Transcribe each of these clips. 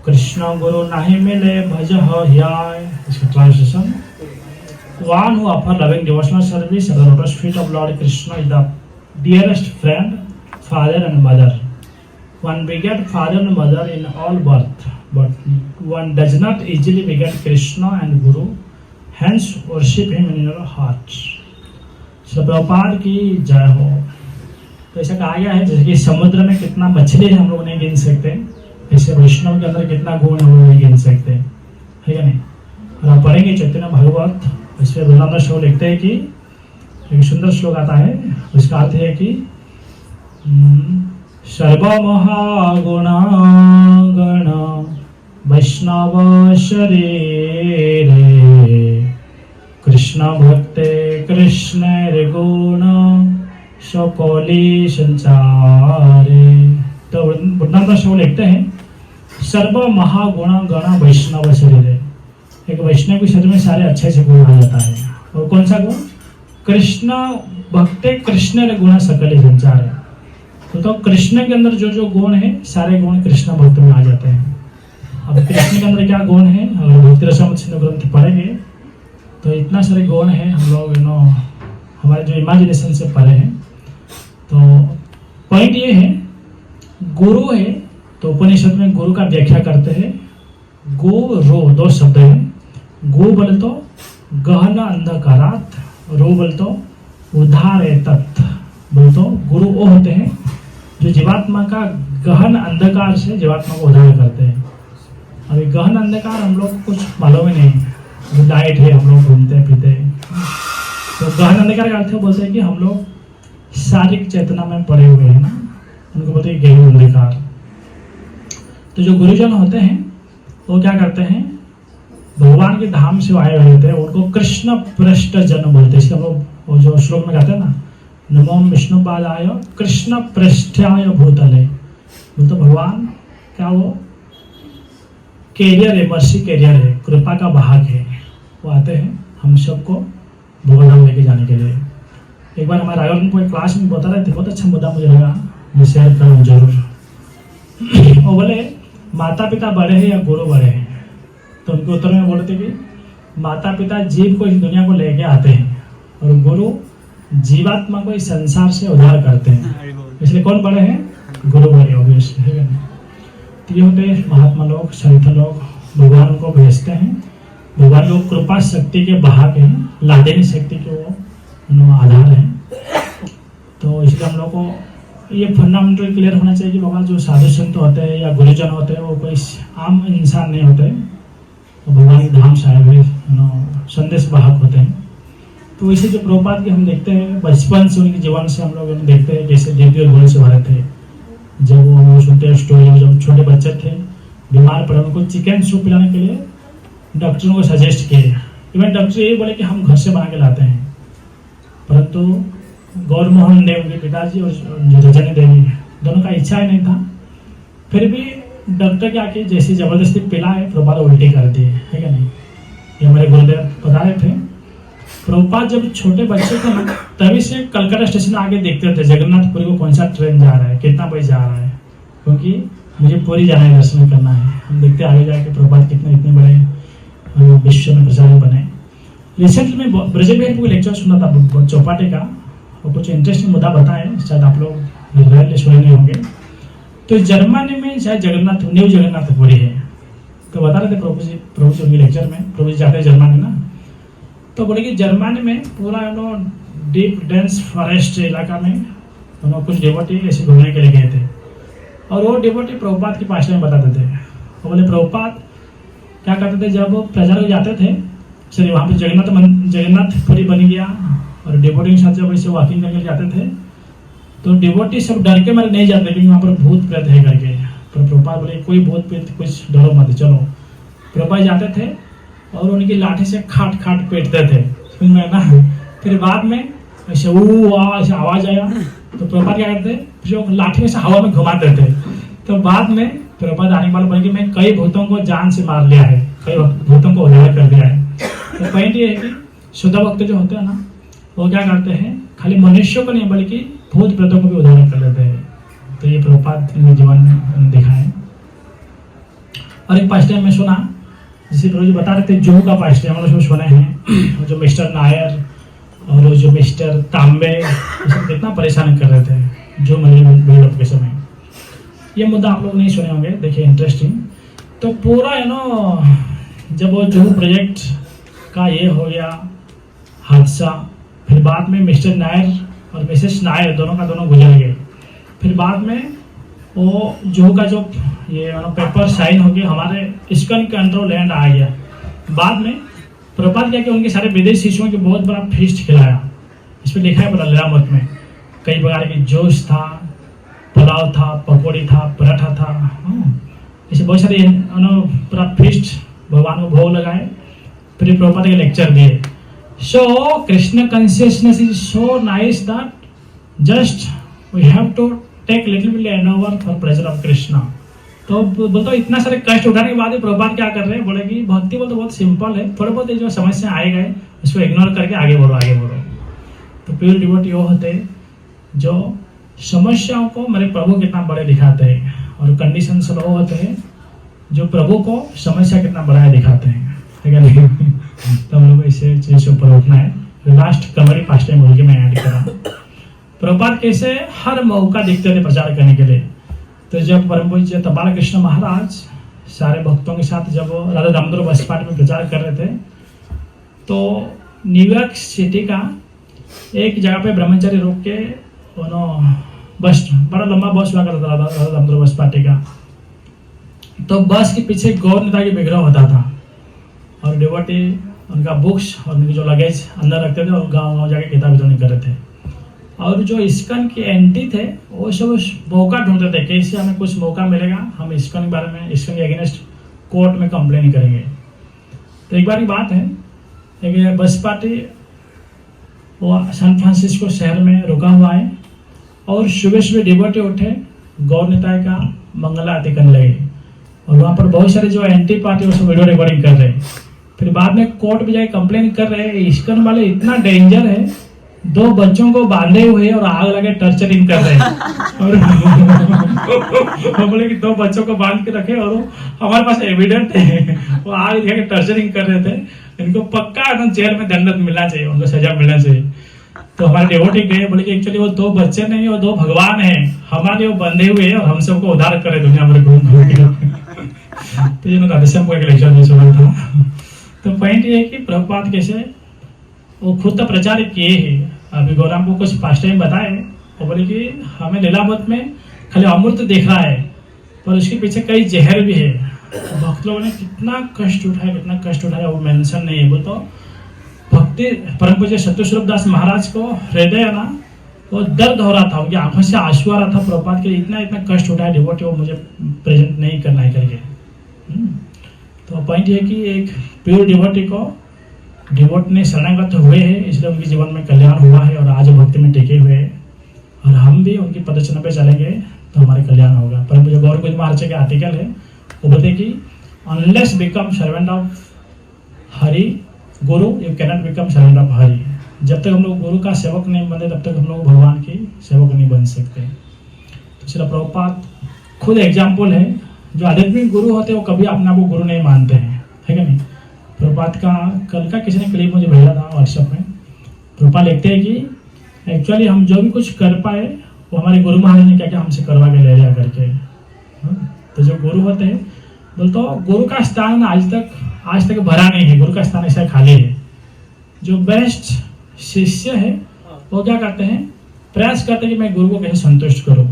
कृष्ण गुरु नहीं मिले भज ह्याय। इसका translation, one who offer loving devotional service at the lotus feet of Lord Krishna is the dearest friend, father and mother. One beget father and mother in all birth, but one does not easily beget Krishna and Guru, hence worship him in your hearts. Prabhupada की जय हो। तो ऐसा कहा गया है जैसे कि समुद्र में कितना मछली हम लोग नहीं गिन सकते, ऐसे वैष्णव के अंदर कितना गुण हम लोग नहीं गिन सकते, है क्या नहीं। और आप पढ़ेंगे चैतन्य भागवत, इसमें वृंदावन श्लोक लिखते हैं कि एक सुंदर श्लोक आता है, उसका अर्थ है कि सर्वमहागुण गण वैष्णव शरीरे कृष्ण भक्ते कृष्ण गुण सकली संचारे। तो वृंदावन श्लोक लिखते हैं सर्व महागुण गण वैष्णव शरीरे, एक वैष्णव के शरीर में सारे अच्छे से गुण आ जाता है। और कौन सा गुण? कृष्ण भक्ते कृष्ण गुण सकल संचार है। तो कृष्ण के अंदर जो जो गुण है सारे गुण कृष्ण भक्त में आ जाते हैं। अब कृष्ण के अंदर क्या गुण है, अगर भक्ति रसामृत सिंधु ग्रंथ पढ़ेंगे तो इतना सारे गुण है, हम लोग हमारे जो इमेजिनेशन से पढ़े हैं। तो पॉइंट ये है, गुरु है तो उपनिषद में गुरु का व्याख्या करते हैं, गुरु दो शब्द है। गु बोले तो गहन अंधकारात, रो बोले तो उधार तत्व, बोले तो गुरु वो होते हैं जो जीवात्मा का गहन अंधकार से जीवात्मा को उधार करते हैं। अभी गहन अंधकार हम लोग को कुछ मालूम ही नहीं, जो डाइट है हम लोग घूमते पीते। तो गहन अंधकार का अर्थ बोलते हैं कि हम लोग शारीरिक चेतना में पड़े हुए हैं ना, उनको बोलते हैं गहन अंधकार। तो जो गुरुजन होते हैं वो क्या करते हैं, भगवान के धाम से आए हुए होते हैं, उनको कृष्ण पृष्ठ जन बोलते हैं। इसके हम लोग वो जो श्लोक में कहते हैं ना, नमो विष्णु पादाय कृष्ण पृष्ठाय भूतले, तो भगवान क्या वो कैरियर है, मर्सी कैरियर है, कृपा का भाग है, वो आते हैं हम सबको भगवान लेके जाने के लिए। एक बार हमारे रायगढ़ में कोई क्लास में बता रहे थे, बहुत अच्छा मुद्दा मुझे लगा, मैं शेयर करूँ जरूर। वो बोले माता पिता बड़े हैं या गुरु बड़े हैं, तो उनके उत्तर में बोलते कि माता पिता जीव को इस दुनिया को लेके आते हैं और गुरु जीवात्मा को इस संसार से उद्धार करते हैं। इसलिए कौन बड़े हैं? गुरु बड़े ऑब्वियसली, है ना। तो ये होते महात्मा लोग, संत लोग, भगवान को भेजते हैं, भगवान को कृपा शक्ति के भाग हैं, लादेनी शक्ति के वो आधार हैं। तो इसलिए हम लोग को ये फंडामेंटल क्लियर होना चाहिए कि भगवान जो साधु संत होते हैं या गुरुजन होते हैं वो कोई आम इंसान नहीं होते, वो भगवान के धाम से आए हुए संदेश वाहक होते हैं। तो इसे जो प्रभुपाद के हम देखते हैं बचपन से, उनके जीवन से हम लोग देखते हैं कैसे दिव्य और गुण से भरे थे। जब वो हम सुनते हैं स्टोरी, जब छोटे बच्चे थे बीमार पड़े, उनको चिकन सूप पिलाने के लिए डॉक्टरों को सजेस्ट किए। इवन डॉक्टर ये बोले कि हम घर से बना के लाते हैं, परंतु गौर मोहन देव उनके पिताजी और रजनी देवी दोनों का इच्छा ही नहीं था। फिर भी डॉक्टर के आके जैसे जबरदस्ती पिलाए, प्रभुपाद उल्टी कर दिए, है क्या नहीं। ये हमारे गुरुदेव बता रहे थे, प्रभुपाद जब छोटे बच्चे थे ना तभी से कलकत्ता स्टेशन आगे देखते थे जगन्नाथपुरी को कौन सा ट्रेन जा रहा है, कितना बजे जा रहा है, क्योंकि मुझे पूरी जाना है, दर्शन करना है। हम देखते आगे जाके प्रभुपाद कितने इतने बड़े विश्व में प्रचारक बने। रिसेंटली में ब्रजबेन को लेक्चर सुना था चौपाटी का, और कुछ इंटरेस्टिंग मुद्दा बताए, शायद आप लोग रैली सुने नहीं होंगे। तो जर्मनी में शायद जगन्नाथ न्यू जगन्नाथपुरी है, तो बता रहे थे प्रभु जी उनके लेक्चर में, प्रभु जी जाते हैं जर्मनी ना, तो बोले कि जर्मनी में पूरा डीप डेंस फॉरेस्ट इलाका में कुछ डिवोटी ऐसे घूमने के लिए गए थे, और वो डिवोटी प्रभुपाद के पास में बताते थे। वो बोले प्रभुपाद क्या करते थे, जब प्रचार को जाते थे, चलिए वहाँ पे जगन्नाथपुरी बन गया, और डिवोटी के साथ जब ऐसे वॉकिंग करके जाते थे तो डिवोटी सब डर के मारे नहीं जाते, क्योंकि वहाँ पर भूत प्रेत है करके। पर प्रभुपाद बोले कोई भूत प्रेत कुछ डरो मत, चलो। प्रभुपाद जाते थे और उनकी लाठी से खाट खाट पीटते थे, समझ में ना। फिर बाद में ऐसे ऐसे आवाज आया तो प्रभुपाद क्या करते, जो लाठी में से हवा में घुमाते थे। तो बाद में प्रभुपाद आने वाले बोले कि मैं कई भूतों को जान से मार लिया है, कई भूतों को उद्धार कर दिया है। तो पॉइंट ये है कि शुद्ध भक्त जो होते हैं ना, वो क्या करते हैं, खाली मनुष्यों को नहीं बल्कि भूत प्रेतों को भी उद्धार कर लेते हैं। तो ये प्रभुपाद जीवन में दिखाए। और एक पास्ट टाइम में सुना, जिसे रोज बता रहे थे, जुहू का पास्ट टाइम हम लोग सुने हैं, जो मिस्टर नायर और जो मिस्टर तांबे ये सब कितना परेशान कर रहे थे जो मंदिर बिल्डअप के समय। ये मुद्दा आप लोग नहीं सुने होंगे, देखिए इंटरेस्टिंग। तो पूरा जब वो जुहू प्रोजेक्ट का ये हो गया हादसा, फिर बाद में मिस्टर नायर और मिसेस नायर दोनों का दोनों गुजर गए। फिर बाद में वो जुहू का जो ये पेपर साइन हो गया, हमारे इस्कॉन कंट्रोल लैंड आ गया। बाद में प्रभुपाद क्या कि उनके सारे विदेशी शिष्यों के बहुत बड़ा फीस्ट खिलाया। इस पर लिखा है पूरा लीलामृत में, कई प्रकार के जूस था, पुलाव था, पकौड़ी था, पराठा था, ऐसे बहुत सारे पूरा फीस्ट भगवान को भोग लगाए। फिर प्रभुपाद के लेक्चर दिए। So Krishna consciousness is so nice that just we have to take little bit and over for pleasure of Krishna. तो बोलते इतना सारे कष्ट उठाने के बाद भी प्रभुपाद क्या कर रहे हैं, बोले कि भक्ति बोलते बहुत सिंपल है, थोड़े बहुत जो समस्या आए गए उसको इग्नोर करके आगे बढ़ो आगे बढ़ो। तो प्योर डिवोटी वो होते हैं जो समस्याओं को मेरे प्रभु कितना बड़े दिखाते हैं, और कंडीशन से वो होते हैं जो प्रभु को समस्या कितना बड़ा है दिखाते हैं, ठीक है नहीं? तो हम लोग इसे चीज से ऊपर उठना है। लास्ट कमरी पास्ट टाइम बोल के मैं ऐड करा। प्रभुपाद कैसे हर मौका देखते थे प्रचार करने के लिए। तो जब परम पूज्य बाल कृष्ण महाराज सारे भक्तों के साथ जब राधा दामोदर बस पार्टी में प्रचार कर रहे थे, तो न्यूयॉर्क सिटी का एक जगह पे ब्रह्मचारी रोक के बस, बड़ा लंबा बस हुआ करता था राधा दामोदर बस पार्टी का। तो बस के पीछे गौर नेता की विग्रह होता था, और डिवोटी उनका बुक्स और उनकी जो लगेज अंदर रखते थे और गाँव गाँव जाके किताब वितरण कर रहे थे। और जो इस्कॉन के एंटी थे वो सब मौका ढूंढते थे, कैसे हमें कुछ मौका मिलेगा, हम इस्कॉन के बारे में, इस्कॉन के अगेंस्ट कोर्ट में कंप्लेन करेंगे। तो एक बार की बात है, एक बस पार्टी वो सैन फ्रांसिस्को शहर में रुका हुआ है, और सुबह सुबह डिवोटी उठे, गौर नेता का मंगल आरती करने लगे, और वहाँ पर बहुत सारे जो एंटी पार्टी वो सब वीडियो रिकॉर्डिंग कर रहे हैं। फिर बाद में कोर्ट में जाके कंप्लेन कर रहे हैं, इस्कॉन वाले इतना डेंजर है, 2 बच्चों को बांधे हुए और आग लगे टर्चरिंग कर रहे हैं। और बोले कि 2 बच्चों को बांध के रखे और हमारे पास एविडेंट है, वो आग लगा के टर्चरिंग कर रहे थे, इनको पक्का एकदम जेल में दंडक मिलना चाहिए, उनको सजा मिलना चाहिए। तो हमारे डिवोटी गए, बोले कि एक्चुअली वो 2 बच्चे नहीं, वो 2 भगवान हैं, हमारे वो बंधे हुए हैं और हम सबको उद्धार करे दुनिया भर घूम घूम के। तो ये राधेश्याम को एक लेक्चर में सुना था। तो पॉइंट ये है कि प्रभुपाद कैसे वो खुद तो प्रचार किए हैं। अभी गौराम को कुछ पास्ट टाइम बताए, वो बोले कि हमें लीलामृत में खाली अमृत दिख रहा है, पर उसके पीछे कई जहर भी है। भक्त लोगों ने कितना कष्ट उठाया वो मेंशन नहीं है। वो तो भक्ति परम पूज्य सत्य स्वरूप दास महाराज को हृदय ना वो दर्द हो रहा था, उनकी आंखों से आंसू आ रहा था, प्रभुपाद के इतना कष्ट उठाया डिवोटी वो मुझे प्रेजेंट नहीं करना है करके। तो पॉइंट ये कि एक प्योर डिवोटी को डिवोट ने शरणागत हुए हैं, इसलिए उनके जीवन में कल्याण हुआ है और आज भक्ति में टिके हुए हैं, और हम भी उनकी पदचरण पे चलेंगे तो हमारे कल्याण होगा। परंतु जो गौर कुंज महाराज के आर्टिकल है वो बोलते कि unless become servant of Hari guru you cannot become servant of Hari. जब तक हम लोग गुरु का सेवक नहीं बनते तब तक हम लोग भगवान की सेवक नहीं बन सकते। तो श्रील प्रभुपाद खुद एग्जाम्पल है, जो आध्यात्मिक गुरु होते हैं वो कभी अपने आप को गुरु नहीं मानते हैं, है कि नहीं? प्रभुपाद का कल का किसी ने क्लिप मुझे भेजा था व्हाट्सएप में। प्रभुपाद लिखते हैं कि एक्चुअली हम जो भी कुछ कर पाए वो हमारे गुरु महाराज ने क्या क्या हमसे करवा के ले लिया करके। तो जो गुरु होते हैं बोलते हो गुरु का स्थान आज तक भरा नहीं है, गुरु का स्थान ऐसा खाली है। जो बेस्ट शिष्य है वो क्या करते हैं, प्रयास करते हैं कि मैं गुरु को कैसे संतुष्ट करूँ,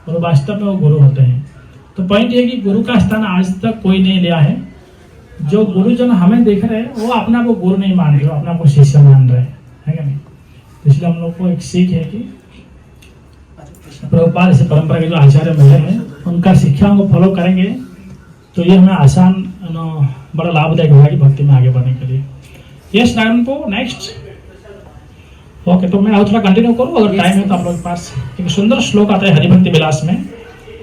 और वास्तव में वो गुरु होते हैं। तो पॉइंट ये कि गुरु का स्थान आज तक कोई नहीं लिया है। जो गुरुजन हमें देख रहे हैं वो अपना को गुरु नहीं मान रहे, अपना को शिष्य मान रहे हैं, है क्या नहीं? इसलिए हम लोग को एक सीख है कि प्रभुपाद से परंपरा के जो आचार्य मिले हैं उनका शिक्षाओं को फॉलो करेंगे तो ये हमें आसान बड़ा लाभदायक होगा कि भक्ति में आगे बढ़ने के लिए। Yes Narayanpur next. ओके, तो मैं और थोड़ा कंटिन्यू करूँ अगर टाइम है तो। आप लोग के पास एक सुंदर श्लोक आता है हरिभक्ति विलास में,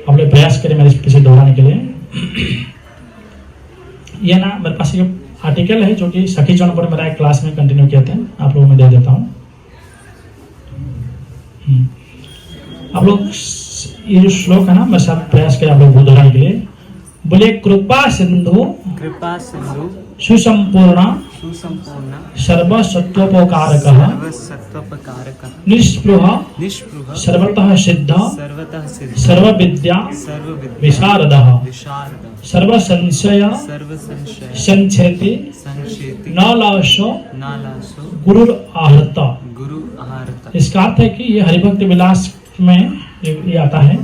आप लोग प्रयास करें मेरे पीछे दोहराने के लिए। ये ना मेरे पास एक आर्टिकल है जो कि सखी चौन पर मेरा एक क्लास में कंटिन्यू किया था, आप लोगों में दे देता हूँ। आप लोग ये जो श्लोक है ना मेरे साथ प्रयास करें आप लोग दोहराने के लिए। बोले कृपा सिंधु कृपा सिंधु सुसंपूर्ण सुसंपूर्ण सर्वसत्वोपकारक सर्वसत्वोपकारक निष्पृह निष्पृह सर्वतः सिद्ध सर्वतः सिद्ध सर्वविद्या सर्वविद्या विशारदः विशारद सर्वसंशय सर्वसंशय संचेति संचेति न लाशो नालासो गुरु आहत। गुरु आहारत। इसका अर्थ है कि ये हरिभक्त विलास में ये आता है।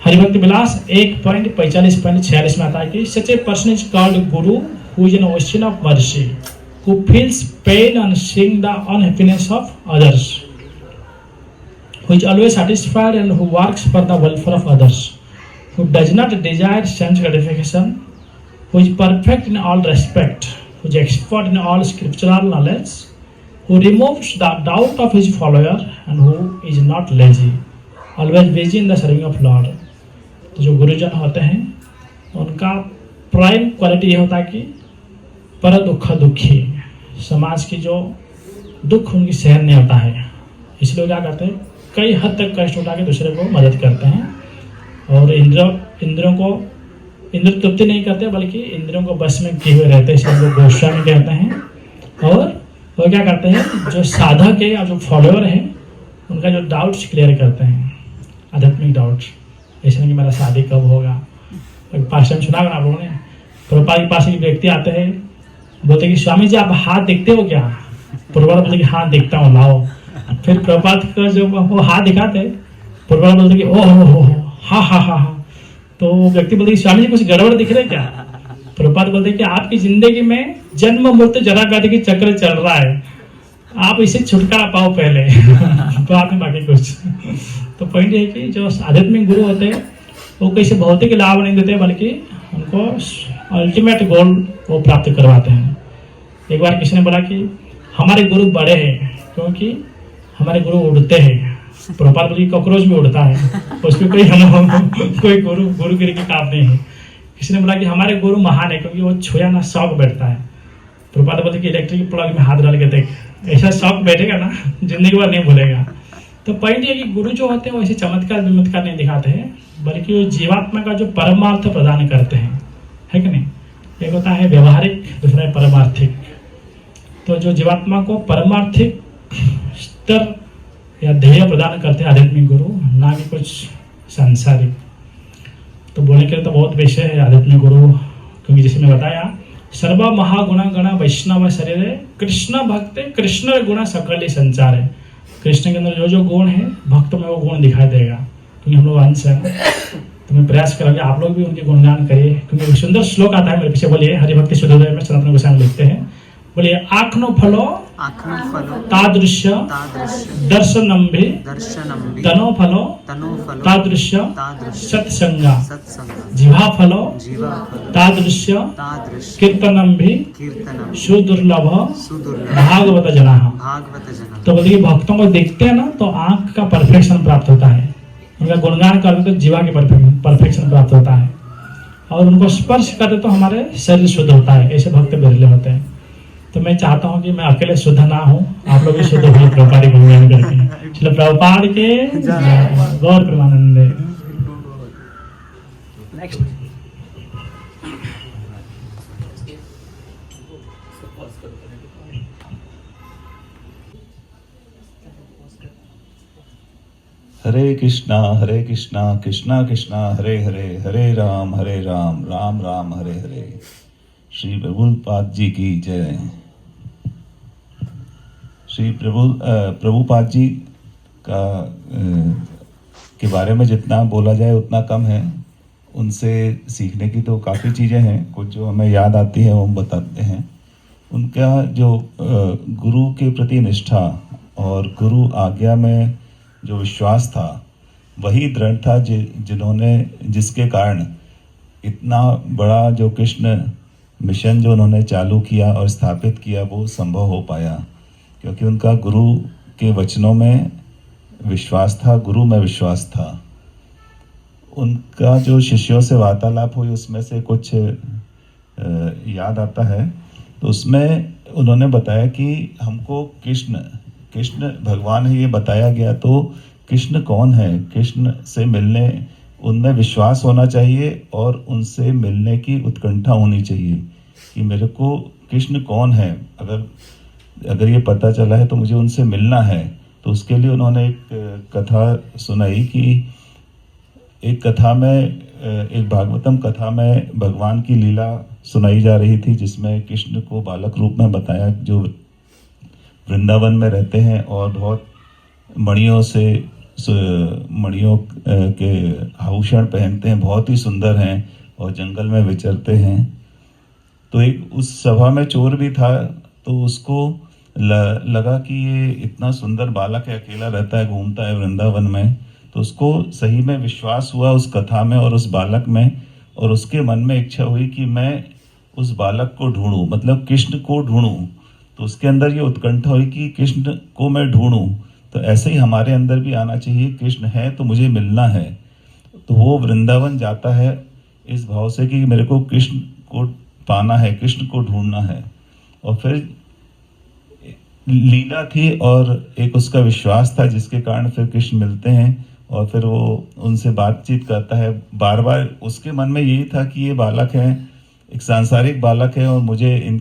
हरिभक्त विलास 1.45.46 में आता है कि सच a person is called Guru who is an ocean of mercy who feels pen and seeing the unhappiness of others who is always satisfied and who works for the welfare of others who does not Dzire sense gratification who is perfect in all respect who is expert in all scriptural knowledge who removes the doubt of his follower and who is not lazy, always busy in the serving of Lord। तो जो गुरुजन होते हैं उनका prime quality ये होता है कि पर दुख दुखी, समाज की जो दुख उनकी सहन नहीं होता है, इसलिए क्या करते हैं कई हद तक कष्ट उठा के दूसरे को मदद करते हैं और इंद्रियों को इंद्र तृप्ति नहीं करते बल्कि इंद्रियों को बस में किए हुए रहते हैं, इसलिए उनको गोस्वामी कहते हैं। और वो क्या करते हैं जो साधक है या जो फॉलोअर है उनका जो डाउट्स क्लियर करते हैं, आध्यात्मिक डाउट्स, ऐसे नहीं कि मेरा शादी कब होगा। पास टाइम सुना आप लोगों ने, प्रभुपाद के पास एक व्यक्ति आते हैं, बोलते कि स्वामी जी आप हाथ देखते हो क्या? प्रभुपाद बोलते कि हाँ देखता हूँ, लाओ। फिर प्रभुपाद का जो वो हाथ दिखाते, प्रभुपाद बोलते कि ओह हो हाँ हाँ हाँ हाँ। तो वो व्यक्ति बोलते कि स्वामी जी कुछ गड़बड़ दिख रहा है क्या? प्रभुपाद बोलते कि आपकी जिंदगी में जन्म मृत्यु जरा व्याधि की चक्र चल रहा है, आप इसे छुटकारा पाओ पहले तो आप में बाकी कुछ। तो पॉइंट है कि जो आध्यात्मिक गुरु होते हैं वो किसी भौतिक लाभ नहीं देते बल्कि उनको अल्टीमेट गोल वो प्राप्त करवाते हैं। एक बार किसी ने बोला कि हमारे गुरु बड़े हैं क्योंकि हमारे गुरु उड़ते हैं। प्रभुपाद बोले कॉकरोच भी उड़ता है, उसमें कोई गुरुगिरी की काम नहीं है। किसी ने बोला कि हमारे गुरु महान है क्योंकि वो छुया ना शौक बैठता है। प्रभुपाद बोलते कि इलेक्ट्रिक प्लग में हाथ डाल के देख, ऐसा शौक बैठेगा ना जिंदगी भर नहीं भूलेगा। तो पॉइंट ये कि गुरु जो होते हैं वो ऐसे चमत्कार विमत्कार नहीं दिखाते हैं बल्कि वो जीवात्मा का जो परमार्थ प्रदान करते हैं, है कि नहीं। एक होता है व्यवहारिक, दूसरा है परमार्थिक। तो जो जीवात्मा को परमार्थिक स्तर या ध्येय प्रदान करते हैं आध्यात्मिक गुरु, ना कि कुछ सांसारिक। तो बोलने के लिए तो बहुत विषय है आध्यात्मिक गुरु, क्योंकि जैसे मैं बताया सर्व महागुणा गण वैष्णव शरीर कृष्ण भक्त कृष्ण गुण सकल संचार है। कृष्ण के अंदर जो जो गुण है भक्त में वो गुण दिखाई देगा, क्योंकि हम लोग अंश हैं। तो मैं प्रयास करूँगी आप लोग भी उनके गुणगान करिए, क्योंकि सुंदर श्लोक आता है मेरे पीछे। बोलिए हरिभक्ति शुद्धोदय में सनातन गोस्वामी लिखते हैं, बोलिए आँखनो फलो तादृश्य दर्शनम्भि तनो फलो तादृश्य सत्संगा जिह्वा फलो तादृश्य कीर्तनम्भि सुदुर्लभ भागवत जनाः। तो बोलिए भक्तों को देखते हैं ना तो आँख का परफेक्शन प्राप्त होता है, उनका गुणगान करते तो जीवा के परफेक्शन प्राप्त होता है, और उनको स्पर्श करते तो हमारे शरीर शुद्ध होता है। ऐसे भक्त बिरले होते हैं। तो मैं चाहता हूँ कि मैं अकेले शुद्ध ना हूँ, आप लोग भी शुद्ध हुए प्रभुपाद के गुणगान करके। चलो प्रभुपाद के गौर प्रेमानंद। नेक्स्ट हरे कृष्णा कृष्णा कृष्णा हरे हरे, हरे राम राम राम हरे हरे। श्री प्रभुपाद जी की जय। श्री प्रभुपाद जी का के बारे में जितना बोला जाए उतना कम है। उनसे सीखने की तो काफ़ी चीज़ें हैं, कुछ जो हमें याद आती है वो हम बताते हैं। उनका जो गुरु के प्रति निष्ठा और गुरु आज्ञा में जो विश्वास था वही दृढ़ था जिसके कारण इतना बड़ा जो कृष्ण मिशन जो उन्होंने चालू किया और स्थापित किया वो संभव हो पाया, क्योंकि उनका गुरु के वचनों में विश्वास था, गुरु में विश्वास था। उनका जो शिष्यों से वार्तालाप हुई उसमें से कुछ याद आता है। तो उसमें उन्होंने बताया कि हमको कृष्ण भगवान है ये बताया गया, तो कृष्ण कौन है, कृष्ण से मिलने उनमें विश्वास होना चाहिए और उनसे मिलने की उत्कंठा होनी चाहिए कि मेरे को कृष्ण कौन है। अगर ये पता चला है तो मुझे उनसे मिलना है। तो उसके लिए उन्होंने एक कथा सुनाई कि एक कथा में एक भागवतम कथा में भगवान की लीला सुनाई जा रही थी, जिसमें कृष्ण को बालक रूप में बताया, जो वृंदावन में रहते हैं और बहुत मणियों के आभूषण पहनते हैं, बहुत ही सुंदर हैं और जंगल में विचरते हैं। तो एक उस सभा में चोर भी था, तो उसको लगा कि ये इतना सुंदर बालक है, अकेला रहता है, घूमता है वृंदावन में। तो उसको सही में विश्वास हुआ उस कथा में और उस बालक में, और उसके मन में इच्छा हुई कि मैं उस बालक को ढूंढूं, मतलब कृष्ण को ढूंढूं। तो उसके अंदर ये उत्कंठा हुई कि कृष्ण को मैं ढूंढूं। तो ऐसे ही हमारे अंदर भी आना चाहिए, कृष्ण है तो मुझे मिलना है। तो वो वृंदावन जाता है इस भाव से कि मेरे को कृष्ण को पाना है, कृष्ण को ढूंढना है। और फिर लीला थी और एक उसका विश्वास था, जिसके कारण फिर कृष्ण मिलते हैं और फिर वो उनसे बातचीत करता है। बार बार उसके मन में यही था कि ये बालक है, एक सांसारिक बालक है और मुझे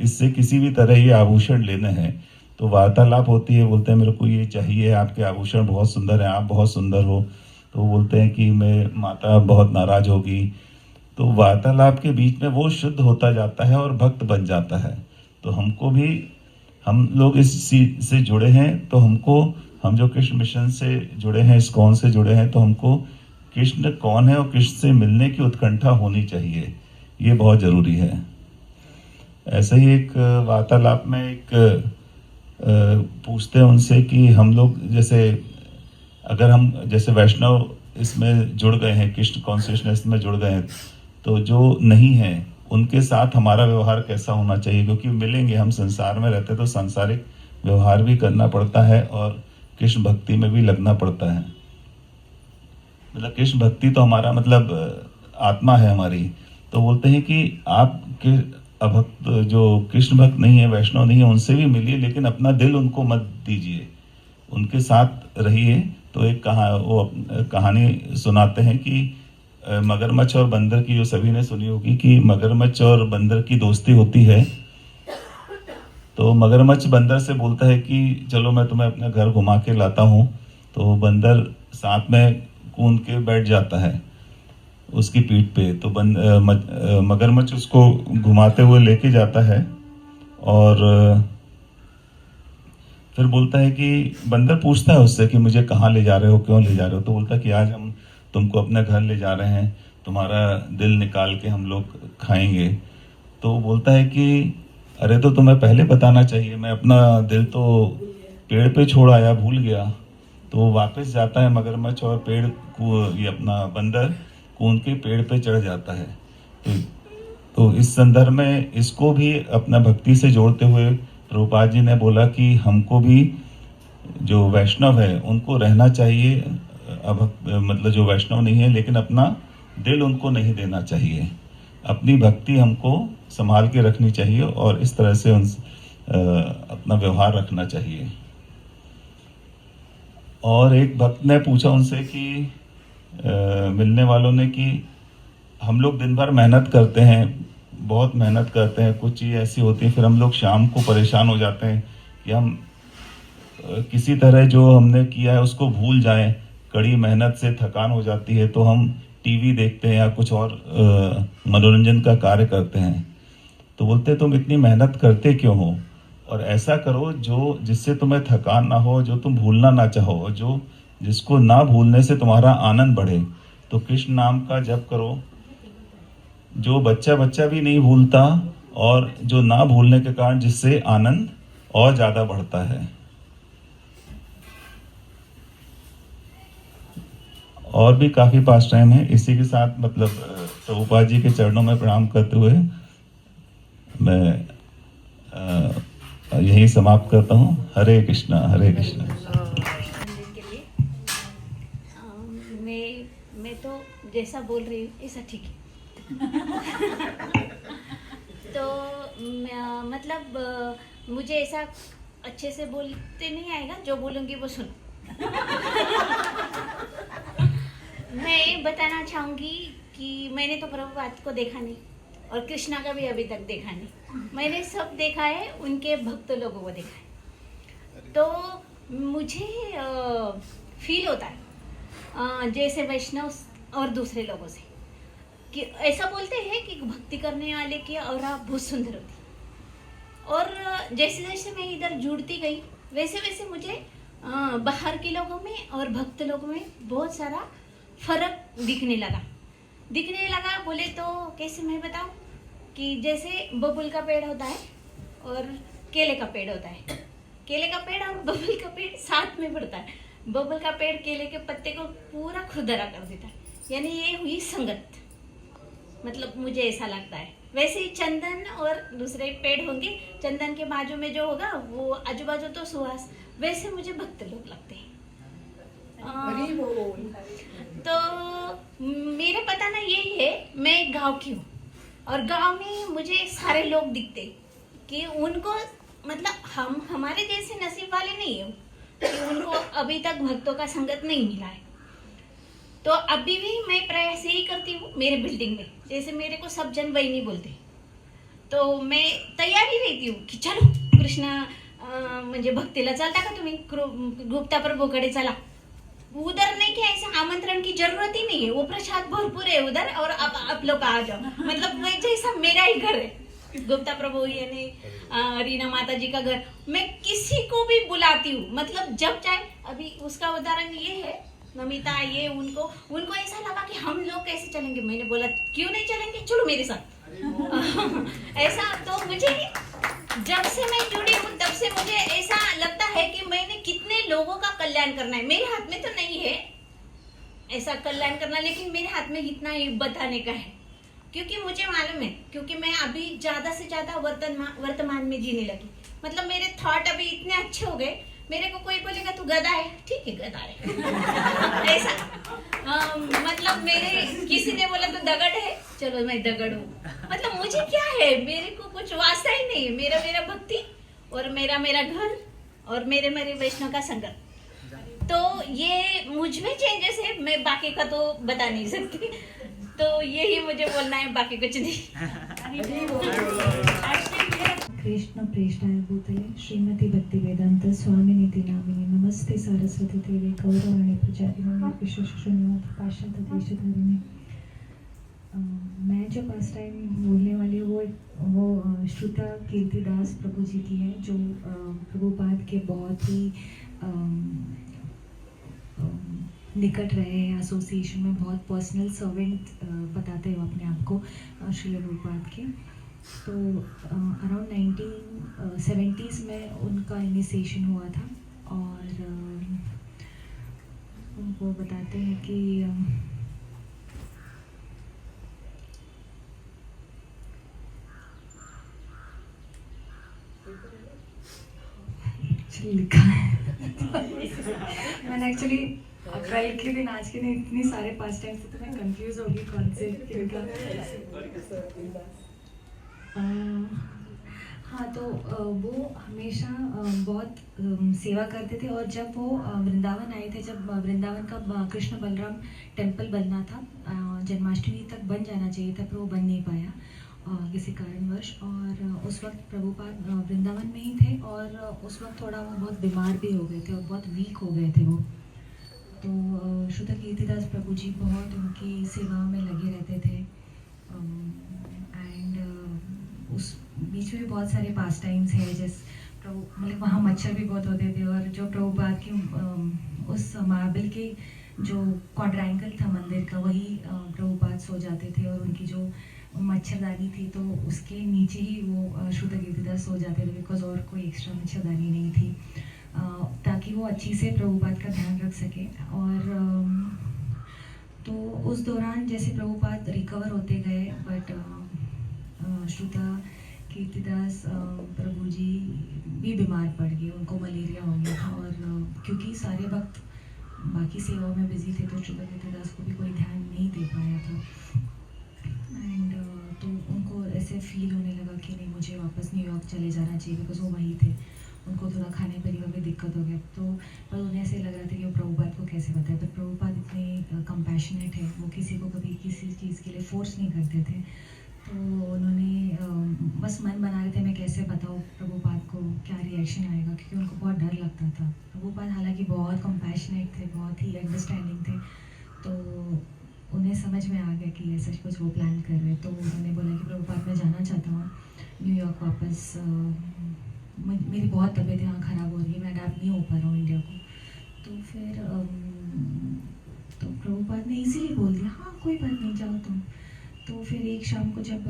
इससे किसी भी तरह ये आभूषण लेने हैं। तो वार्तालाप होती है, बोलते हैं मेरे को ये चाहिए, आपके आभूषण बहुत सुंदर हैं, आप बहुत सुंदर हो। तो वो बोलते हैं कि मैं माता बहुत नाराज होगी। तो वार्तालाप के बीच में वो शुद्ध होता जाता है और भक्त बन जाता है। तो हमको भी, हम लोग इस से जुड़े हैं, तो हम जो कृष्ण मिशन से जुड़े हैं, इस्कॉन से जुड़े हैं, तो हमको कृष्ण कौन है और कृष्ण से मिलने की उत्कंठा होनी चाहिए, ये बहुत जरूरी है। ऐसे ही एक वार्तालाप में एक पूछते हैं उनसे कि हम लोग जैसे, अगर हम जैसे वैष्णव इसमें जुड़ गए हैं, कृष्ण कॉन्शियसनेस में जुड़ गए हैं, तो जो नहीं है उनके साथ हमारा व्यवहार कैसा होना चाहिए, क्योंकि मिलेंगे, हम संसार में रहते तो सांसारिक व्यवहार भी करना पड़ता है और कृष्ण भक्ति में भी लगना पड़ता है। मतलब कृष्ण भक्ति तो हमारा मतलब आत्मा है हमारी। तो बोलते हैं कि आप अभक्त जो कृष्ण भक्त नहीं है, वैष्णव नहीं है, उनसे भी मिलिए, लेकिन अपना दिल उनको मत दीजिए, उनके साथ रहिए। तो एक कहानी सुनाते हैं कि मगरमच्छ और बंदर की, जो सभी ने सुनी होगी कि मगरमच्छ और बंदर की दोस्ती होती है। तो मगरमच्छ बंदर से बोलता है कि चलो मैं तुम्हें अपने घर घुमा के लाता हूँ। तो बंदर साथ में कूद के बैठ जाता है उसकी पीठ पे। तो मगरमच्छ उसको घुमाते हुए लेके जाता है और फिर बोलता है कि बंदर पूछता है उससे कि मुझे कहाँ ले जा रहे हो, क्यों ले जा रहे हो। तो बोलता है कि आज हम तुमको अपने घर ले जा रहे हैं, तुम्हारा दिल निकाल के हम लोग खाएंगे। तो बोलता है कि अरे तो तुम्हें पहले बताना चाहिए, मैं अपना दिल तो पेड़ पे छोड़ आया, भूल गया। तो वो वापस जाता है मगरमच्छ और पेड़ को, ये अपना बंदर कूद के पेड़ पे चढ़ जाता है। तो इस संदर्भ में इसको भी अपना भक्ति से जोड़ते हुए प्रभुपाद जी ने बोला कि हमको भी जो वैष्णव है उनको रहना चाहिए, मतलब जो वैष्णव नहीं है लेकिन अपना दिल उनको नहीं देना चाहिए, अपनी भक्ति हमको संभाल के रखनी चाहिए और इस तरह से अपना व्यवहार रखना चाहिए। और एक भक्त ने पूछा उनसे कि मिलने वालों ने कि हम लोग दिन भर मेहनत करते हैं, बहुत मेहनत करते हैं, कुछ चीज़ ऐसी होती है, फिर हम लोग शाम को परेशान हो जाते हैं कि हम किसी तरह जो हमने किया है उसको भूल जाएं, कड़ी मेहनत से थकान हो जाती है तो हम टीवी देखते हैं या कुछ और मनोरंजन का कार्य करते हैं। तो बोलते तुम इतनी मेहनत करते क्यों हो, और ऐसा करो जो जिससे तुम्हें थकान ना हो, जो तुम भूलना ना चाहो, जो जिसको ना भूलने से तुम्हारा आनंद बढ़े। तो कृष्ण नाम का जप करो, जो बच्चा भी नहीं भूलता और जो ना भूलने के कारण जिससे आनंद और ज्यादा बढ़ता है। और भी काफी पास टाइम है। इसी के साथ मतलब प्रभुपाद जी के चरणों में प्रणाम करते हुए मैं यही समाप्त करता हूँ। हरे कृष्णा हरे कृष्णा। मैं तो जैसा बोल रही हूँ ऐसा ठीक है। तो मतलब मुझे ऐसा अच्छे से बोलते नहीं आएगा, जो बोलूँगी वो सुनो। मैं बताना चाहूँगी कि मैंने तो प्रभुपाद को देखा नहीं और कृष्णा का भी अभी तक देखा नहीं। मैंने सब देखा है, उनके भक्त लोगों को देखा है। तो मुझे फील होता है जैसे वैष्णव और दूसरे लोगों से कि ऐसा बोलते हैं कि भक्ति करने वाले की औरा बहुत सुंदर होती है। और जैसे जैसे मैं इधर जुड़ती गई वैसे वैसे मुझे बाहर के लोगों में और भक्त लोगों में बहुत सारा फर्क दिखने लगा बोले तो कैसे मैं बताऊं कि जैसे बबुल का पेड़ होता है और केले का पेड़ होता है। केले का पेड़ और बबुल का पेड़ साथ में बढ़ता है। बबुल का पेड़ केले के पत्ते को पूरा खुरदरा कर देता है, यानी ये हुई संगत। मतलब मुझे ऐसा लगता है। वैसे ही चंदन और दूसरे पेड़ होंगे, चंदन के बाजू में जो होगा वो आजू बाजू तो सुहास, वैसे मुझे भक्त लोग लगते हैं। तो मेरा पता ना यही है, मैं गांव की हूँ और गांव में मुझे सारे लोग दिखते कि उनको मतलब हमारे जैसे नसीब वाले नहीं है कि उनको अभी तक भक्तों का संगत नहीं मिला है। तो अभी भी मैं प्रयास यही करती हूँ मेरे बिल्डिंग में, जैसे मेरे को सब जन वही नहीं बोलते तो मैं तैयारी रहती हूँ की चलो कृष्णा म्हणजे भक्तीला चालता का तुम्ही गुप्ता प्रभूकडे चला। उधर नहीं क्या ऐसा आमंत्रण की जरूरत ही नहीं है, वो प्रसाद भरपूर है उधर और आप लोग आ जाओ। मतलब जैसा मेरा ही घर है गुप्ता प्रभु यानी रीना माता जी का घर, मैं किसी को भी बुलाती हूँ। मतलब जब चाहे, अभी उसका उदाहरण ये है नमिता, ये उनको ऐसा लगा कि हम लोग कैसे चलेंगे। मैंने बोला क्यों नहीं चलेंगे, चलो मेरे साथ। ऐसा तो मुझे जब से मैं जुड़ी हूँ तब से मुझे ऐसा लगता है कि मैंने कितने लोगों का कल्याण करना है। मेरे हाथ में तो नहीं है ऐसा कल्याण करना, लेकिन मेरे हाथ में इतना ही बताने का है क्योंकि मुझे मालूम है, क्योंकि मैं अभी ज्यादा से ज्यादा वर्तमान में जीने लगी। मतलब मेरे थॉट अभी इतने अच्छे हो गए, मेरे को कोई बोलेगा तू गधा है, ठीक है गधा है। ऐसा मतलब मेरे किसी ने बोला तो दगड़ है, चलो मैं दगड़ हूँ। मतलब मुझे क्या है, मेरे को कुछ वास्ता ही नहीं है। मेरा भक्ति और मेरा घर और मेरे वैष्णव का संगत। तो ये मुझ में चेंजेस है, मैं बाकी का तो बता नहीं सकती। तो यही मुझे बोलना है, बाकी कुछ नहीं। कृष्ण प्रेष्ठाय भूतले श्रीमती भक्ति वेदांत स्वामिनीति नामिनी नमस्ते सरस्वती देवी गौरवाणी प्रचारिणी विश्वशून्यवती पाश्चात्य देशधारिणी। मैं जो फर्स्ट टाइम बोलने वाली हूँ वो श्रुता कीर्तिदास प्रभु जी की है, जो प्रभुपाद के बहुत ही निकट रहे हैं, एसोसिएशन में बहुत पर्सनल सर्वेंट बताते हो अपने आप को श्रील प्रभुपाद के। तो अराउंड 1970s में उनका इनिशिएशन हुआ था और उनको बताते हैं कि लिखा है मैंने एक्चुअली कल के दिन आज के दिन इतनी सारे पास टाइम से तो मैं कंफ्यूज हो गई कौन से इनका। हाँ, तो वो हमेशा बहुत सेवा करते थे और जब वो वृंदावन आए थे, जब वृंदावन का कृष्ण बलराम टेम्पल बनना था, जन्माष्टमी तक बन जाना चाहिए था, पर वो बन नहीं पाया किसी कारणवश। और उस वक्त प्रभुपाद वृंदावन में ही थे और उस वक्त थोड़ा वो बहुत बीमार भी हो गए थे और बहुत वीक हो गए थे वो। तो श्रुता कीर्तिदास प्रभु जी बहुत उनकी सेवा में लगे रहते थे एंड उस बीच में भी बहुत सारे पास टाइम्स हैं, जैसे प्रभु मतलब वहाँ मच्छर भी बहुत होते थे और जो प्रभुपाद की उस मार्बल के जो क्वाड्रेंगल था मंदिर का, वही प्रभुपाद सो जाते थे और उनकी जो मच्छरदानी थी तो उसके नीचे ही वो श्रुता कीर्तिदास सो जाते थे, बिकॉज और कोई एक्स्ट्रा मच्छरदानी नहीं थी, ताकि वो अच्छी से प्रभुपाद का ध्यान रख सके। और तो उस दौरान जैसे प्रभुपाद रिकवर होते गए, बट श्रुता कीर्तिदास प्रभु जी भी बीमार पड़ गए, उनको मलेरिया हो गया था। और क्योंकि सारे वक्त बाकी सेवाओं में बिजी थे तो श्रुता कीर्तिदास को भी कोई ध्यान नहीं दे पाया था। एंड तो उनको ऐसे फील होने लगा कि नहीं, मुझे वापस न्यूयॉर्क चले जाना चाहिए, बिकॉज वो वहीं थे उनको थोड़ा खाने पीने में भी दिक्कत हो गया, तो पर उन्हें ऐसे लग रहा था कि वो प्रभुपाद को कैसे बताए, पर प्रभुपाद इतने कंपैशनेट है, वो किसी को कभी किसी चीज़ के लिए फोर्स नहीं करते थे। तो उन्होंने बस मन बना रहे थे मैं कैसे बताऊँ प्रभुपाद को क्या रिएक्शन आएगा, क्योंकि उनको बहुत डर लगता था। प्रभुपाद हालांकि बहुत कंपैशनेट थे, बहुत ही अंडरस्टैंडिंग थे, तो उन्हें समझ में आ गया कि ऐसा कुछ वो प्लान कर रहे हैं। तो उन्होंने बोला कि प्रभुपाद मैं जाना चाहता हूँ न्यूयॉर्क वापस, मेरी बहुत तबीयत यहाँ ख़राब हो रही है, मैं अडैप्ट नहीं हो पा रहा हूँ इंडिया को। तो फिर तो प्रभुपाद ने इजीली बोल दिया हाँ कोई बात नहीं जाओ तुम। तो फिर एक शाम को जब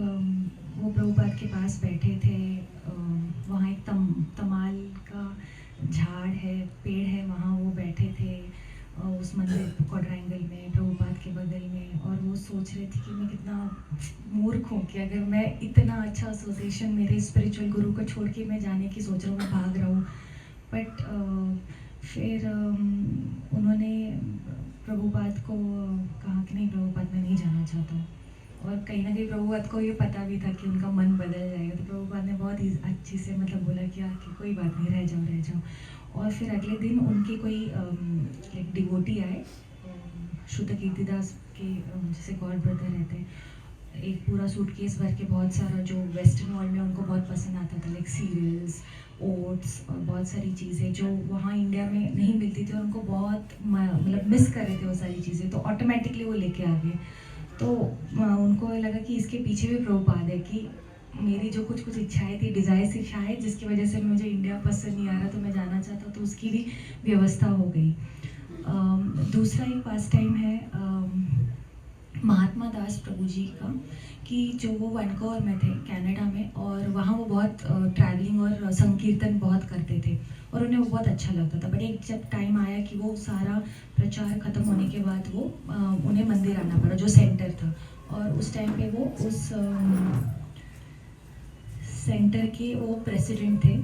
वो प्रभुपाद के पास बैठे थे, वहाँ एक तमाल का झाड़ है, पेड़ है, वहाँ वो बैठे थे उस मंदिर क्वाड्रैंगल में प्रभुपाद के बगल में, और वो सोच रहे थे कि मैं कितना मूर्ख हूँ कि अगर मैं इतना अच्छा एसोसिएशन मेरे स्पिरिचुअल गुरु को छोड़ के मैं जाने की सोच रहा हूँ, मैं भाग रहा हूँ। बट फिर उन्होंने प्रभुपाद को कहा कि नहीं प्रभुपाद मैं नहीं जाना चाहता हूँ, और कहीं ना कहीं प्रभुपाद को ये पता भी था कि उनका मन बदल जाएगा। तो प्रभुपाद ने बहुत ही अच्छी से मतलब बोला कि कोई बात नहीं, रह जाओ। और फिर अगले दिन उनके कोई एक डिवोटी आए, शुद्ध कीर्तिदास के जैसे गॉड ब्रदर रहते हैं, एक पूरा सूटकेस भर के बहुत सारा जो वेस्टर्न वर्ल्ड में उनको बहुत पसंद आता था, लाइक सीरियल्स, ओट्स और बहुत सारी चीज़ें जो वहाँ इंडिया में नहीं मिलती थी, और उनको बहुत मतलब मिस कर रहे थे वो सारी चीज़ें, तो ऑटोमेटिकली वो लेके आ गए। तो उनको लगा कि इसके पीछे भी प्रभुपाद है कि मेरी जो कुछ इच्छाएं थी, डिज़ायर थी, शायद जिसकी वजह से मुझे इंडिया पसंद नहीं आ रहा तो मैं जाना चाहता, तो उसकी भी व्यवस्था हो गई। दूसरा एक पास टाइम है महात्मा दास प्रभु जी का, कि जो वो वैंकूवर में थे कनाडा में, और वहाँ वो बहुत ट्रैवलिंग और संकीर्तन बहुत करते थे, और उन्हें वो बहुत अच्छा लगता था। बट एक जब टाइम आया कि वो सारा प्रचार ख़त्म होने के बाद वो उन्हें मंदिर आना पड़ा जो सेंटर था, और उस टाइम पे वो उस सेंटर के वो प्रेसिडेंट थे।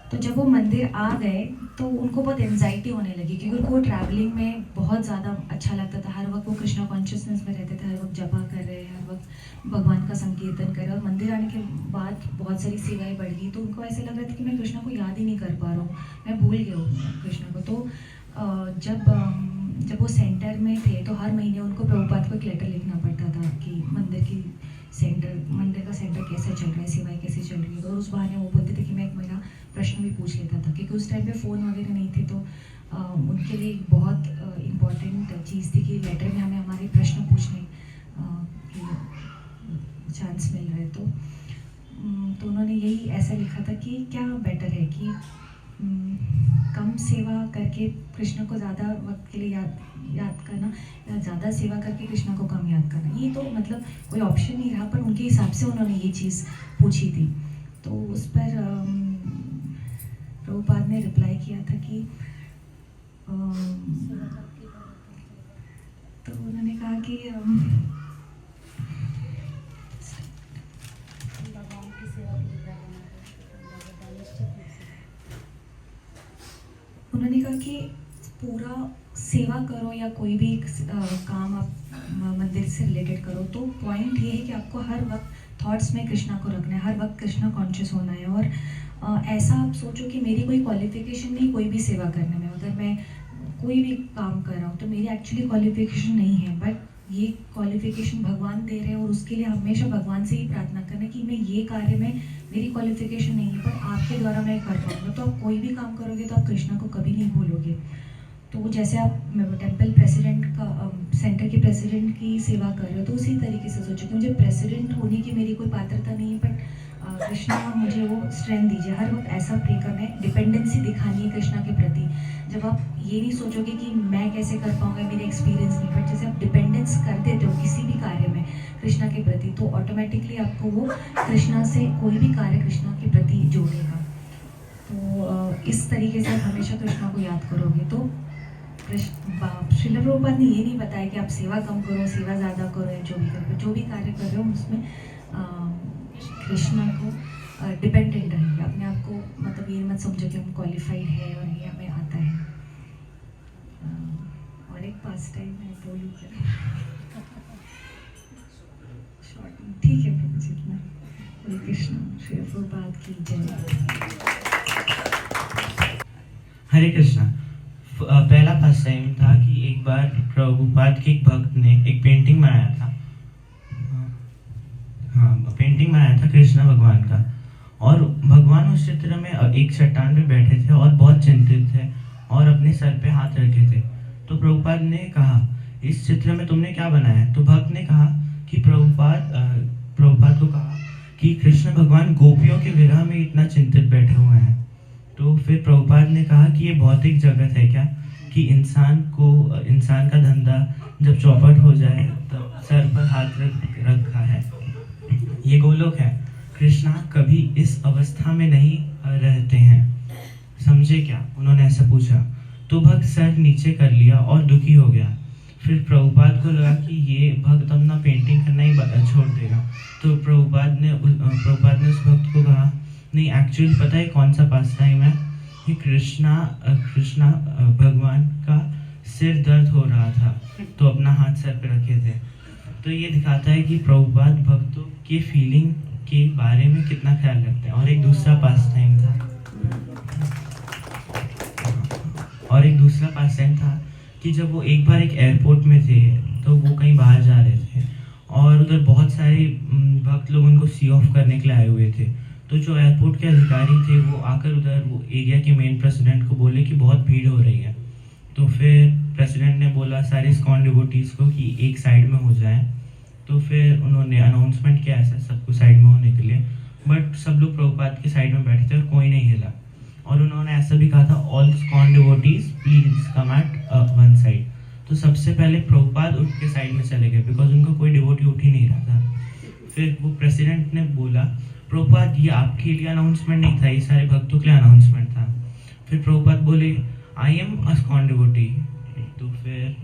तो जब वो मंदिर आ गए तो उनको बहुत एंजाइटी होने लगी, क्योंकि उनको ट्रैवलिंग में बहुत ज़्यादा अच्छा लगता था। हर वक्त वो कृष्णा कॉन्शियसनेस में रहते थे, हर वक्त जपा कर रहे हैं, हर वक्त भगवान का संकीर्तन कर रहे हैं। और मंदिर आने के बाद बहुत सारी सेवाएं बढ़ गई, तो उनको ऐसे लग रहा था कि मैं कृष्णा को याद ही नहीं कर पा रहा हूँ, मैं भूल गया हूँ कृष्णा को। तो जब वो सेंटर में थे तो हर महीने उनको प्रभुपाद को एक लेटर लिखना पड़ता था कि मंदिर का सेंटर कैसे चल रहा है, सेवाएं कैसे चल रही है। और उस बहाने वो बोलते थे कि मैं एक मेरा प्रश्न भी पूछ लेता था, क्योंकि उस टाइम पे फ़ोन वगैरह नहीं थे, तो उनके लिए बहुत इम्पॉर्टेंट चीज़ थी कि लेटर में हमें हमारे प्रश्न पूछने की चांस मिल रहा है। तो उन्होंने यही ऐसा लिखा था कि क्या बेटर है कि कम सेवा करके कृष्ण को ज़्यादा वक्त के लिए याद करना, या ज़्यादा सेवा करके कृष्ण को कम याद करना। ये तो मतलब कोई ऑप्शन नहीं रहा, पर उनके हिसाब से उन्होंने ये चीज़ पूछी थी। तो उस पर प्रभुपाद ने रिप्लाई किया था कि तो उन्होंने कहा कि उन्होंने कहा कि पूरा सेवा करो या कोई भी काम आप मंदिर से रिलेटेड करो, तो पॉइंट ये है कि आपको हर वक्त थॉट्स में कृष्णा को रखना है, हर वक्त कृष्णा कॉन्शियस होना है। और ऐसा आप सोचो कि मेरी कोई क्वालिफिकेशन नहीं कोई भी सेवा करने में, अगर मैं कोई भी काम कर रहा हूँ तो मेरी एक्चुअली क्वालिफिकेशन नहीं है, बट ये क्वालिफिकेशन भगवान दे रहे हैं, और उसके लिए हमेशा भगवान से ही प्रार्थना करना कि मैं ये कार्य में मेरी क्वालिफिकेशन नहीं है, पर आपके द्वारा मैं कर पाऊँगा। तो आप कोई भी काम करोगे तो आप कृष्णा को कभी नहीं भूलोगे। तो जैसे आप टेम्पल प्रेसिडेंट का सेंटर के प्रेसिडेंट की सेवा कर रहे हो, तो उसी तरीके से सोचो कि मुझे प्रेसिडेंट होने की मेरी कोई पात्रता नहीं है, बट कृष्णा मुझे वो स्ट्रेंथ दीजिए। हर वक्त ऐसा प्रे करना है, डिपेंडेंसी दिखानी है कृष्णा के प्रति। जब आप ये नहीं सोचोगे कि मैं कैसे कर पाऊँगा, मेरे एक्सपीरियंस नहीं, बट जैसे आप डिपेंडेंस कर देते हो किसी भी कार्य में कृष्णा के प्रति, तो ऑटोमेटिकली आपको वो कृष्णा से कोई भी कार्य कृष्णा के प्रति जोड़ेगा। तो इस तरीके से आप हमेशा कृष्णा को याद करोगे। तो श्रील प्रभुपाद ने ये नहीं बताया कि आप सेवा कम करो, सेवा ज़्यादा करो, या जो भी कार्य कर रहे हो उसमें कृष्णा को डिपेंडेंट रहिए। अपने आप को मतलब ये मत समझो कि हम क्वालिफाइड है और ये हमें आता है। और एक पास टाइम है तो यू शॉर्ट ठीक है प्रभु जी, हरे कृष्ण। प्रभुपाद की जय। हरे कृष्णा। पहला फर्स्ट टाइम था कि एक बार प्रभुपाद के एक भक्त ने एक पेंटिंग बनाया था। हाँ, पेंटिंग बनाया था कृष्णा भगवान का, और भगवान उस चित्र में एक चट्टान पे बैठे थे और बहुत चिंतित थे और अपने सर पे हाथ रखे थे। तो प्रभुपाद ने कहा, इस चित्र में तुमने क्या बनाया है? तो भक्त ने कहा कि प्रभुपाद को कहा कि कृष्ण भगवान गोपियों के विरह में इतना चिंतित बैठे हुए हैं। तो फिर प्रभुपाद ने कहा कि ये भौतिक जगत है क्या, कि इंसान का धंधा जब चौपट हो जाए तब सर पर हाथ रखा है, ये गोलोक है। कृष्णा कभी इस अवस्था में नहीं रहते हैं, समझे क्या? उन्होंने ऐसा पूछा। तो भक्त सर नीचे कर लिया और दुखी हो गया। फिर प्रभुपाद को लगा कि ये भक्त अपना पेंटिंग करना ही छोड़ देगा। तो प्रभुपाद ने उस भक्त को कहा, नहीं, एक्चुअली पता है कौन सा पास टाइम है? कि कृष्णा भगवान का सिर दर्द हो रहा था तो अपना हाथ सर पे रखे थे। तो ये दिखाता है कि प्रभुपाद भक्तों के फीलिंग के बारे में कितना ख्याल रखते हैं। और एक दूसरा पास टाइम था कि जब वो एक बार एक एयरपोर्ट में थे, तो वो कहीं बाहर जा रहे थे और उधर बहुत सारे भक्त लोग उनको सी ऑफ करने के लिए आए हुए थे। तो जो एयरपोर्ट के अधिकारी थे वो आकर उधर वो एरिया के मेन प्रेसिडेंट को बोले कि बहुत भीड़ हो रही है। तो फिर प्रेसिडेंट ने बोला सारे इस्कॉन डिवोटीज़ को कि एक साइड में हो जाएं। तो फिर उन्होंने अनाउंसमेंट किया ऐसा सबको साइड में होने के लिए, बट सब लोग प्रभुपाद के साइड में बैठे थे और कोई नहीं हिला। और उन्होंने ऐसा भी कहा था, all ISKCON devotees please come at one side. तो सबसे पहले प्रभुपाद उठ के साइड में चले गए, बिकॉज उनका कोई डिवोटी उठ ही नहीं रहा था। फिर वो प्रेसिडेंट ने बोला, प्रभुपाद ये आपके लिए अनाउंसमेंट नहीं था, ये सारे भक्तों के लिए अनाउंसमेंट था। फिर प्रभुपाद बोले, I am a ISKCON devotee. तो फिर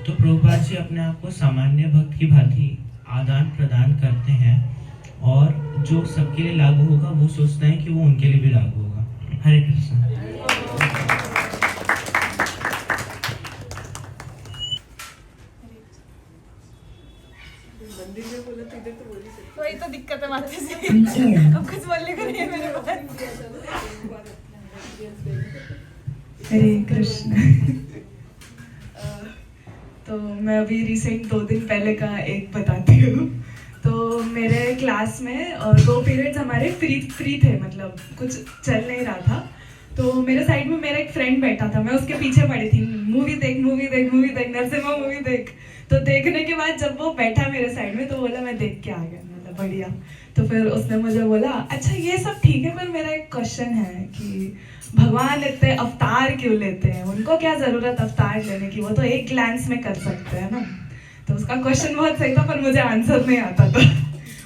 तो प्रभुपाद जी अपने आप को सामान्य भक्त की भांति आदान प्रदान करते हैं, और जो सबके लिए लागू होगा वो सोचते हैं कि वो उनके लिए भी लागू होगा। हरे कृष्ण। वही तो दिक्कत है माथे से, अब कुछ बोलने का नहीं है मेरे पास। हरे कृष्ण। तो मैं अभी रिसेंट 2 दिन पहले का एक बताती हूँ। तो मेरे क्लास में 2 पीरियड्स हमारे फ्री थे, मतलब कुछ चल नहीं रहा था। तो मेरे साइड में मेरा एक फ्रेंड बैठा था, मैं उसके पीछे पड़ी थी, मूवी देख नरसिम्हा मूवी देख। तो देखने के बाद जब वो बैठा मेरे साइड में तो बोला मैं देख के आ गया, मतलब बढ़िया। तो फिर उसने मुझे बोला, अच्छा ये सब ठीक है, पर मेरा एक क्वेश्चन है कि भगवान इतने अवतार क्यों लेते हैं, उनको क्या जरूरत अवतार लेने की, वो तो एक ग्लैंस में कर सकते हैं ना। तो उसका क्वेश्चन बहुत सही था, पर मुझे आंसर नहीं आता था।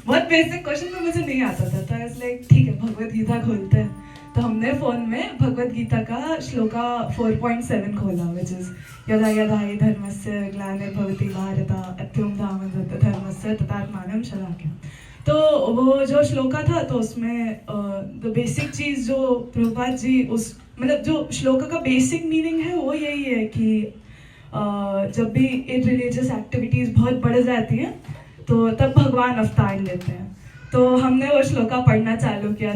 बहुत बेसिक क्वेश्चन पर मुझे नहीं आता था। तो इसलिए ठीक है, भगवत गीता खोलते हैं। तो हमने फोन में भगवत गीता का श्लोका 4.7 खोला, विच इज यदा यदा हि धर्मस्य ग्लानिर्भवति भारत अभ्युत्थानम् धर्मस्य तदात्मानं शलाक्यम्। तो वो जो श्लोका था, तो उसमें द बेसिक चीज़ जो प्रभुपाद जी मतलब जो श्लोका का बेसिक मीनिंग है वो यही है कि जब भी इररिलीजियस एक्टिविटीज़ बहुत बढ़ जाती हैं तो तब भगवान अवतार लेते हैं। तो हमने वो श्लोका पढ़ना चालू किया।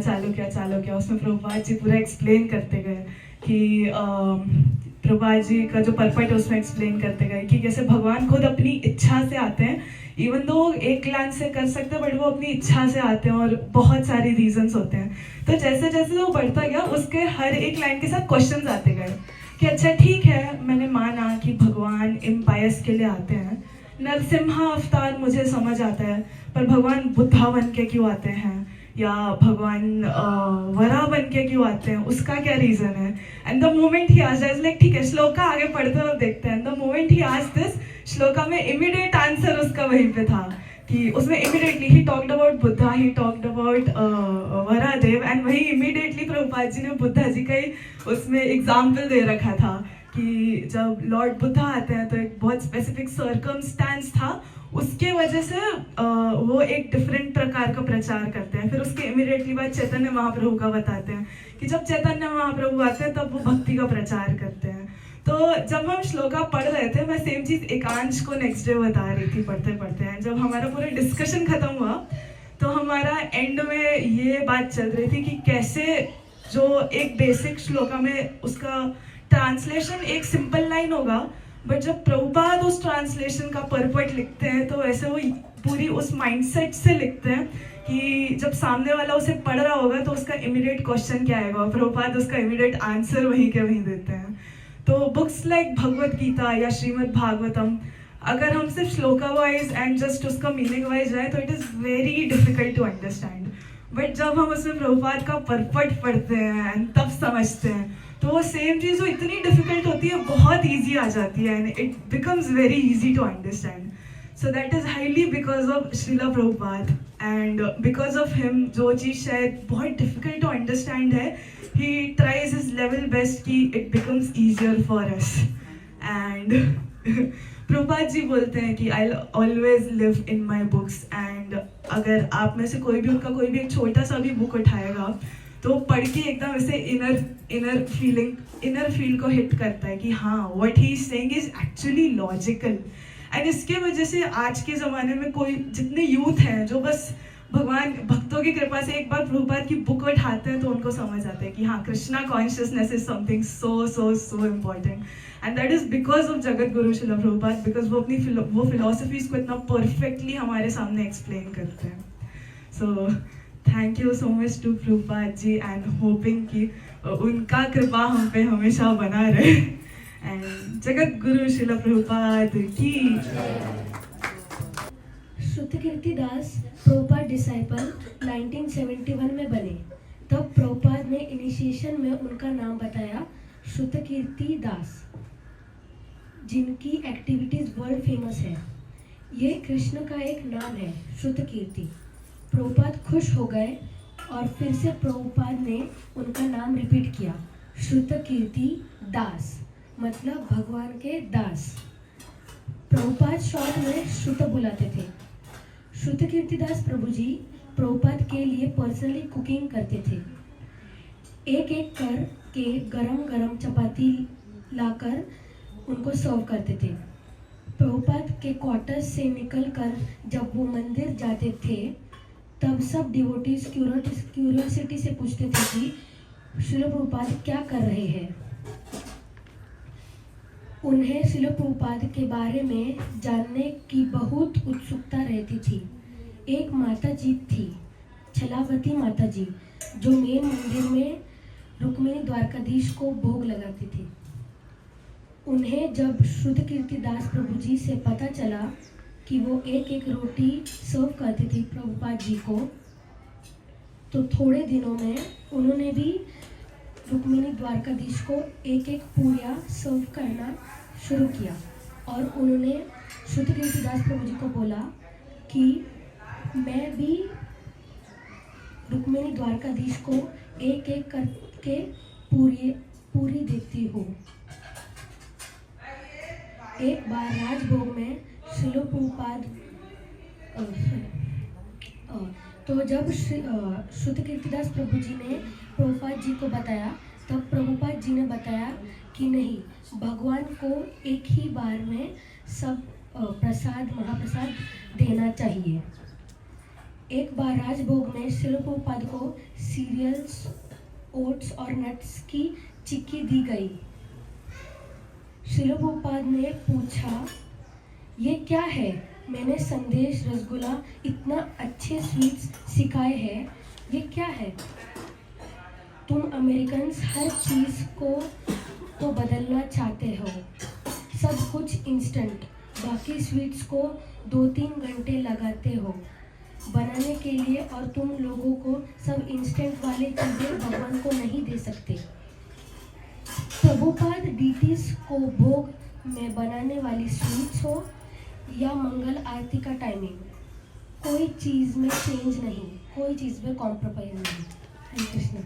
उसमें प्रभुपाद जी पूरा एक्सप्लेन करते गए कि प्रभुपाद जी का जो पर्पट है उसमें एक्सप्लेन करते गए कि कैसे भगवान खुद अपनी इच्छा से आते हैं, इवन दो एक ग्लैंस से कर सकते हैं, बट वो अपनी इच्छा से आते हैं और बहुत सारी रीजंस होते हैं। तो जैसे जैसे वो बढ़ता गया, उसके हर एक लाइन के साथ क्वेश्चंस आते गए कि अच्छा ठीक है, मैंने माना कि भगवान इम्पायर्स के लिए आते हैं, नरसिम्हा अवतार मुझे समझ आता है, पर भगवान बुद्धा बन के क्यों आते हैं या भगवान वरा बन के क्यों आते हैं, उसका क्या रीजन है। And the moment he asked, I was like ठीक है, श्लोका आगे पढ़ते हुए देखते हैं। The moment he asked this, shloka में इमीडिएट आंसर उसका वहीं पे था कि उसमें immediately he talked about Buddha, he talked about Varadeva, and वही इमीडिएटली प्रभुपाद जी ने बुद्धा जी का ही उसमें एग्जाम्पल दे रखा था कि जब लॉर्ड बुद्धा आते हैं तो एक बहुत स्पेसिफिक सर्कमस्टेंस था, उसके वजह से वो एक डिफरेंट प्रकार का प्रचार करते हैं। फिर उसके इमीडिएटली बाद चैतन्य महाप्रभु का बताते हैं कि जब चैतन्य महाप्रभु आते हैं तब वो भक्ति का प्रचार करते हैं। तो जब हम श्लोका पढ़ रहे थे, मैं सेम चीज़ एकांश को नेक्स्ट डे बता रही थी पढ़ते पढ़ते हैं। जब हमारा पूरा डिस्कशन खत्म हुआ तो हमारा एंड में ये बात चल रही थी कि कैसे जो एक बेसिक श्लोका में उसका ट्रांसलेशन एक सिंपल लाइन होगा, बट जब प्रभुपाद उस ट्रांसलेशन का परपट लिखते हैं तो ऐसे वो पूरी उस माइंडसेट से लिखते हैं कि जब सामने वाला उसे पढ़ रहा होगा तो उसका इमीडिएट क्वेश्चन क्या आएगा, प्रभुपाद उसका इमीडिएट आंसर वहीं के वहीं देते हैं। तो बुक्स लाइक भगवत गीता या श्रीमद् भागवतम, अगर हम सिर्फ श्लोका वाइज एंड जस्ट उसका मीनिंग वाइज जाए तो it is very difficult to understand, but जब हम उसमें प्रभुपाद का परपट पढ़ते हैं एंड तब समझते हैं तो वो सेम चीज़ वो इतनी डिफिकल्ट होती है बहुत ईजी आ जाती है and it becomes very easy to understand. So that is highly because of Shrila Prabhupada and because of him जो चीज़ शायद बहुत डिफिकल्ट टू अंडरस्टैंड है, he tries his level best कि it becomes easier for us. And Prabhupada ji बोलते हैं कि I always live in my books, and अगर आप में से कोई भी उनका कोई भी एक छोटा सा भी बुक उठाएगा तो पढ़ के एकदम ऐसे इनर फील को हिट करता है कि हाँ what he is saying is actually logical. And इसके वजह से आज के ज़माने में कोई जितने यूथ हैं जो बस भगवान भक्तों की कृपा से एक बार प्रभुपाद की बुक उठाते हैं तो उनको समझ आता है कि हाँ Krishna consciousness is something so so so important, and that is because of Jagat Guru Srila Prabhupada, because वो अपनी वो फिलोसफीज को इतना परफेक्टली हमारे सामने एक्सप्लेन करते हैं। So thank you so much to Prabhupada ji and hoping कि उनका कृपा हम पे हमेशा बना रहे, एंड जगत गुरु श्रीला प्रभुपाद की। श्रुतकीर्ति दास प्रभुपाद डिसाइपल 1971 में बने। तब प्रभुपाद ने इनिशिएशन में उनका नाम बताया श्रुतकीर्ति दास, जिनकी एक्टिविटीज वर्ल्ड फेमस है। ये कृष्ण का एक नाम है श्रुतकीर्ति। प्रभुपाद खुश हो गए और फिर से प्रभुपाद ने उनका नाम रिपीट किया, श्रुतकीर्ति दास, मतलब भगवान के दास। प्रभुपाद शॉर्ट में श्रुत बुलाते थे। श्रुतकीर्तिदास प्रभु जी प्रभुपाद के लिए पर्सनली कुकिंग करते थे। एक एक कर के गरम गरम चपाती लाकर उनको सर्व करते थे। प्रभुपाद के क्वार्टर्स से निकलकर जब वो मंदिर जाते थे तब सब डिवोटीज क्यूरियोसिटी से पूछते थे कि श्रील प्रभुपाद क्या कर रहे हैं। उन्हें श्रील प्रभुपाद के बारे में जानने की बहुत उत्सुकता रहती थी। एक माता जी थी, छलावती माता जी, जो मेन मंदिर में रुक्मिणी द्वारकाधीश को भोग लगाती थी। उन्हें जब श्रुतकीर्तिदास प्रभु जी से पता चला कि वो एक एक रोटी सर्व करती थी प्रभुपाद जी को, तो थोड़े दिनों में उन्होंने भी रुक्मिणी द्वारकाधीश को एक एक पूरियाँ सर्व करना शुरू किया। और उन्होंने श्रुतकीर्तिदास प्रभु जी को बोला कि मैं भी रुक्मिणी द्वारकाधीश को एक एक करके पूरी देती हूँ। एक बार राजभोग में श्रील प्रभुपाद तो जब श्रुतकीर्तिदास प्रभु जी ने प्रभुपाद जी को बताया तब प्रभुपाद जी ने बताया कि नहीं, भगवान को एक ही बार में सब महाप्रसाद देना चाहिए। एक बार राजभोग में श्रील प्रभुपाद को सीरियल्स, ओट्स और नट्स की चिक्की दी गई। श्रील प्रभुपाद ने पूछा, ये क्या है? मैंने संदेश, रसगुल्ला, इतना अच्छे स्वीट्स सिखाए हैं, ये क्या है? तुम अमेरिकन्स हर चीज़ को तो बदलना चाहते हो, सब कुछ इंस्टेंट, बाकी स्वीट्स को 2-3 घंटे लगाते हो बनाने के लिए, और तुम लोगों को सब इंस्टेंट वाली चीज़ें भगवान को नहीं दे सकते। प्रभुपाद डीटीज को भोग में बनाने वाली स्वीट्स हो या मंगल आरती का टाइमिंग, कोई चीज़ में चेंज नहीं, कोई चीज़ में कॉम्प्रोमाइज नहीं। हरे कृष्ण।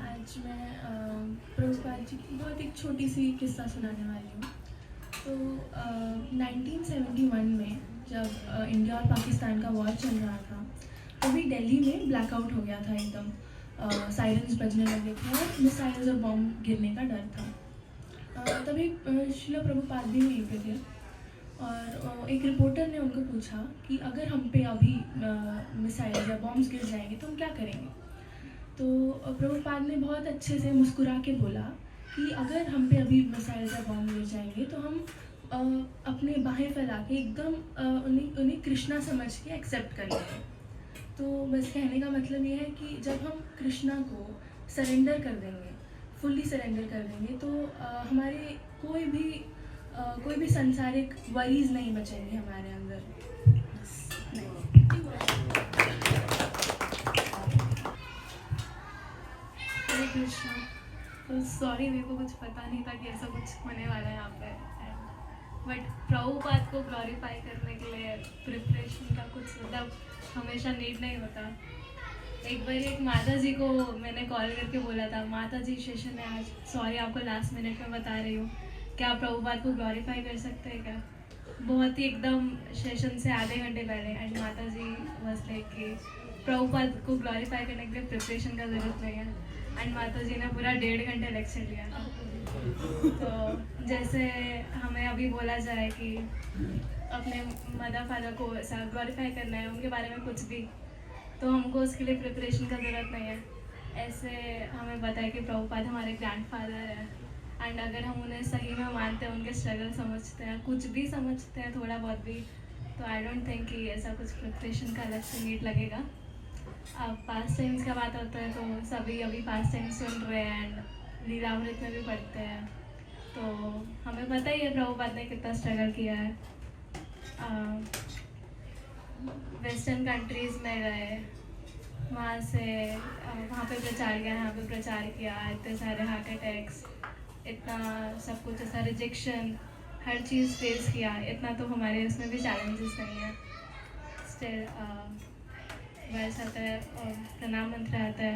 आज मैं प्रभुपाद जी की बहुत एक छोटी सी किस्सा सुनाने वाली हूँ। तो 1971 में जब इंडिया और पाकिस्तान का वॉर चल रहा था, तभी दिल्ली में ब्लैकआउट हो गया था एकदम। सायरन्स बजने लगे थे और मिसाइल्स और बॉम्ब गिरने का डर था। तभी शिला प्रभुपाद भी वहीं पे थे और एक रिपोर्टर ने उनको पूछा कि अगर हम पे अभी मिसाइल या बॉम्ब्स गिर जाएंगे तो हम क्या करेंगे। तो प्रभुपाद ने बहुत अच्छे से मुस्कुरा के बोला कि अगर हम पे अभी मिसाइल या बॉम्ब गिर जाएंगे तो हम अपने बाहें फैला के एकदम उन्हें कृष्णा समझ के एक्सेप्ट कर लेंगे। तो बस कहने का मतलब ये है कि जब हम कृष्णा को सरेंडर कर देंगे, फुल्ली सरेंडर कर देंगे, तो हमारे कोई भी सांसारिक वरीज नहीं बचेंगे हमारे अंदर। हरे कृष्णा। तो सॉरी, मेरे को कुछ पता नहीं था कि ऐसा कुछ होने वाला है यहाँ पे। बट प्रभुपाद को ग्लोरीफाई करने के लिए प्रिपरेशन का कुछ मतलब हमेशा नीड नहीं होता। एक बार एक माता जी को मैंने कॉल करके बोला था, माता जी सेशन है आज, सॉरी आपको लास्ट मिनट में बता रही हूँ, क्या आप प्रभुपाद को ग्लोरीफाई कर सकते हैं क्या? बहुत ही एकदम सेशन से आधे घंटे पहले। एंड माता जी बस लाइक कि प्रभुपाद को ग्लोरीफाई करने के लिए प्रिपरेशन का ज़रूरत नहीं है। एंड माता जी ने पूरा 1.5 घंटे लेक्चर लिया था। तो जैसे हमें अभी बोला जाए कि अपने मदर फादर को ऐसा ग्लोरीफाई करना है, उनके बारे में कुछ भी, तो हमको उसके लिए प्रिपरेशन का ज़रूरत नहीं है। ऐसे हमें पता है कि प्रभुपाद हमारे ग्रैंडफादर है एंड अगर हम उन्हें सही में मानते हैं, उनके स्ट्रगल समझते हैं, कुछ भी समझते हैं थोड़ा बहुत भी, तो आई डोंट थिंक कि ऐसा कुछ प्रिपरेशन का अलग से नीड लगेगा। अब पास्ट टाइम्स का बात होता है तो सभी अभी पास्ट टाइम्स सुन रहे हैं एंड लीलामृत में भी पढ़ते हैं, तो हमें पता ही है प्रभुपाद ने कितना स्ट्रगल किया है। वेस्टर्न कंट्रीज़ में गए, वहाँ से वहाँ पे प्रचार किया, यहाँ पे प्रचार किया, इतने सारे हार्ट अटैक्स, इतना सब कुछ, ऐसा रिजेक्शन, हर चीज़ फेस किया। इतना तो हमारे उसमें भी चैलेंजेस नहीं है। स्टिल वैस आता है और प्रणाम मंत्र आता है,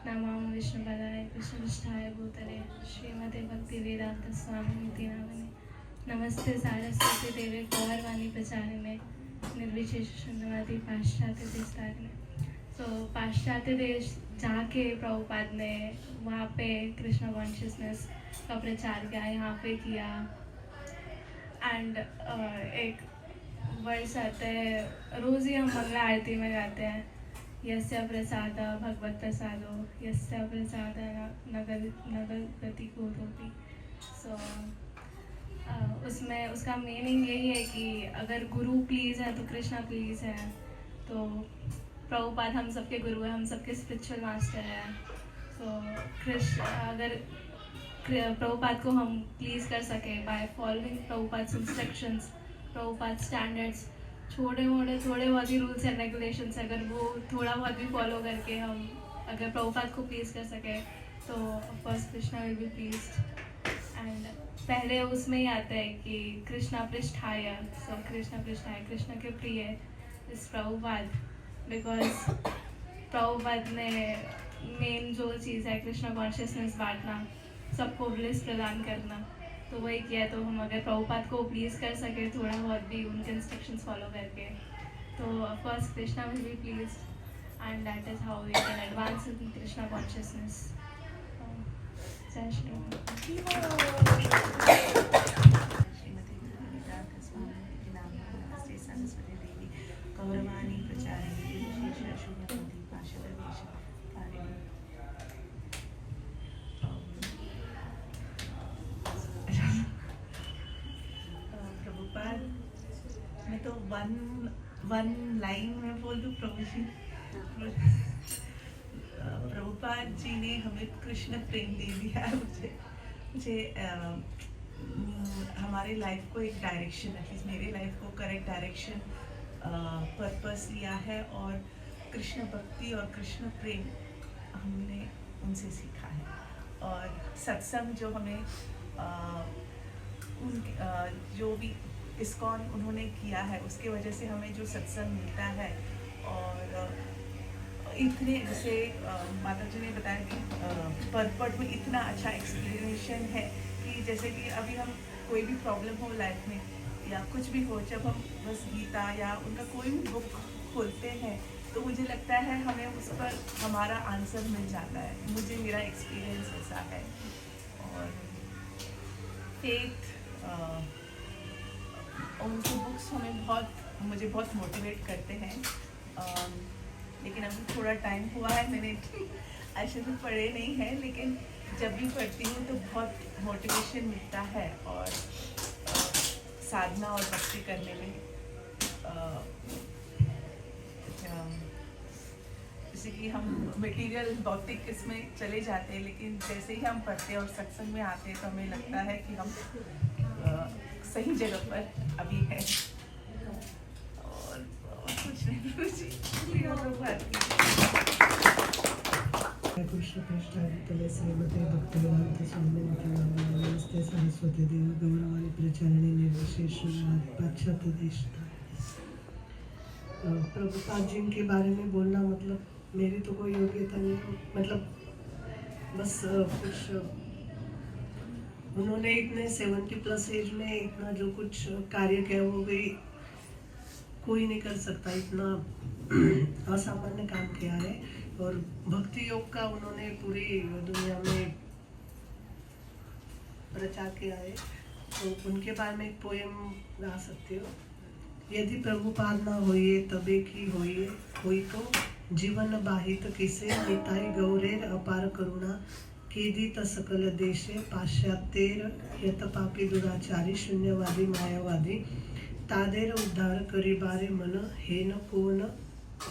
नमः विष्णुपदाय कृष्णपृष्ठाय भूतले श्रीमते भक्ति वेदांत स्वामी नामिने नमस्ते सारस्वती देवे गौरवाणी प्रचारिणे निर्विशेष शून्यवादी पाश्चात्य देश तारिणे। तो पाश्चात्य देश जाके प्रभुपाद ने वहाँ पे कृष्ण कॉन्शियसनेस का प्रचार किया, यहाँ पे किया। एंड एक वर्ड्स आते हैं, रोज़ ही हम मंगला आरती में गाते हैं, यस्य प्रसाद भगवत प्रसादो यस्य प्रसाद नगर गति कोटोपि। सो उसमें उसका मीनिंग यही है कि अगर गुरु प्लीज़ है तो कृष्णा प्लीज़ है। तो प्रभुपाद हम सबके गुरु हैं, हम सबके स्पिरिचुअल मास्टर हैं। तो कृष्ण अगर प्रभुपाद को हम प्लीज़ कर सके by following Prabhupada instructions, Prabhupada standards, छोटे मोटे थोड़े बहुत ही रूल्स एंड रेगुलेशंस, अगर वो थोड़ा बहुत भी फॉलो करके हम अगर प्रभुपाद को प्लीज़ कर सके तो of course Krishna will be pleased. And पहले उसमें ही आता है कि कृष्णा पृष्ठाय, सो कृष्णा पृष्ठाय, कृष्ण के प्रिय इस प्रभुपाद, बिकॉज प्रभुपाद ने मेन जो चीज़ है कृष्णा कॉन्शियसनेस बांटना, सबको ब्लिस प्रदान करना, तो वही किया। तो हम अगर प्रभुपाद को प्लीज़ कर सके थोड़ा बहुत भी उनके इंस्ट्रक्शंस फॉलो करके, तो of course Krishna will be pleased and that is how we can advance in Krishna consciousness. Jai Shri गौरवाणी प्रचारिणी विशेष शून्यवादी पार्षद प्रभुपाद मैं तो वन लाइन में बोल दूँ, प्रभुपाद जी ने हमें कृष्ण प्रेम दे दिया है। मुझे हमारे लाइफ को एक डायरेक्शन, एटलीस्ट मेरे लाइफ को करेक्ट डायरेक्शन, पर्पस दिया है। और कृष्ण भक्ति और कृष्ण प्रेम हमने उनसे सीखा है। और सत्संग जो हमें जो भी इस्कॉन उन्होंने किया है उसके वजह से हमें जो सत्संग मिलता है, और इतने जैसे माता जी ने बताया कि परपट में इतना अच्छा एक्सप्लेनेशन है कि जैसे कि अभी हम कोई भी प्रॉब्लम हो लाइफ में या कुछ भी हो, जब हम बस गीता या उनका कोई भी बुक खोलते हैं तो मुझे लगता है हमें उस पर हमारा आंसर मिल जाता है। मुझे मेरा एक्सपीरियंस ऐसा है। और फेथ उनकी बुक्स मुझे बहुत मोटिवेट करते हैं। लेकिन अभी थोड़ा टाइम हुआ है, मैंने ऐसे तो पढ़े नहीं हैं, लेकिन जब भी पढ़ती हूँ तो बहुत मोटिवेशन मिलता है। और साधना और भक्ति करने में जैसे कि हम मटेरियल भौतिक इसमें चले जाते हैं, लेकिन जैसे ही हम पढ़ते हैं और सत्संग में आते हैं तो हमें लगता है कि हम सही जगह पर अभी हैं। और कुछ नहीं कृष्ण कृष्णाय श्रीमते भक्तिवेदांत स्वामी नमस्ते सरस्वती देव गौरवाणी प्रचारिणी निर्विशेष पाश्चात्य देश। प्रभुपाद जी के बारे में बोलना मतलब मेरी तो कोई योग्यता नहीं, मतलब बस कुछ उन्होंने इतने 70+ एज में इतना जो कुछ कार्य किया वो भी कोई नहीं कर सकता, इतना असामान्य काम किया है। और भक्ति योग का उन्होंने पूरी दुनिया में प्रचार किया है। तो उनके बारे में एक पोएम गा सकती हो। यदि प्रभुपाद न होइए तबे की होइए, होई तो जीवन बाहित किसे निताई गौरेर अपार करुणा केदित सकल देशे पाश्चात्येर यत पापी दुराचारी शून्यवादी मायावादी तादेर उद्धार करिबारे मन हेन कोन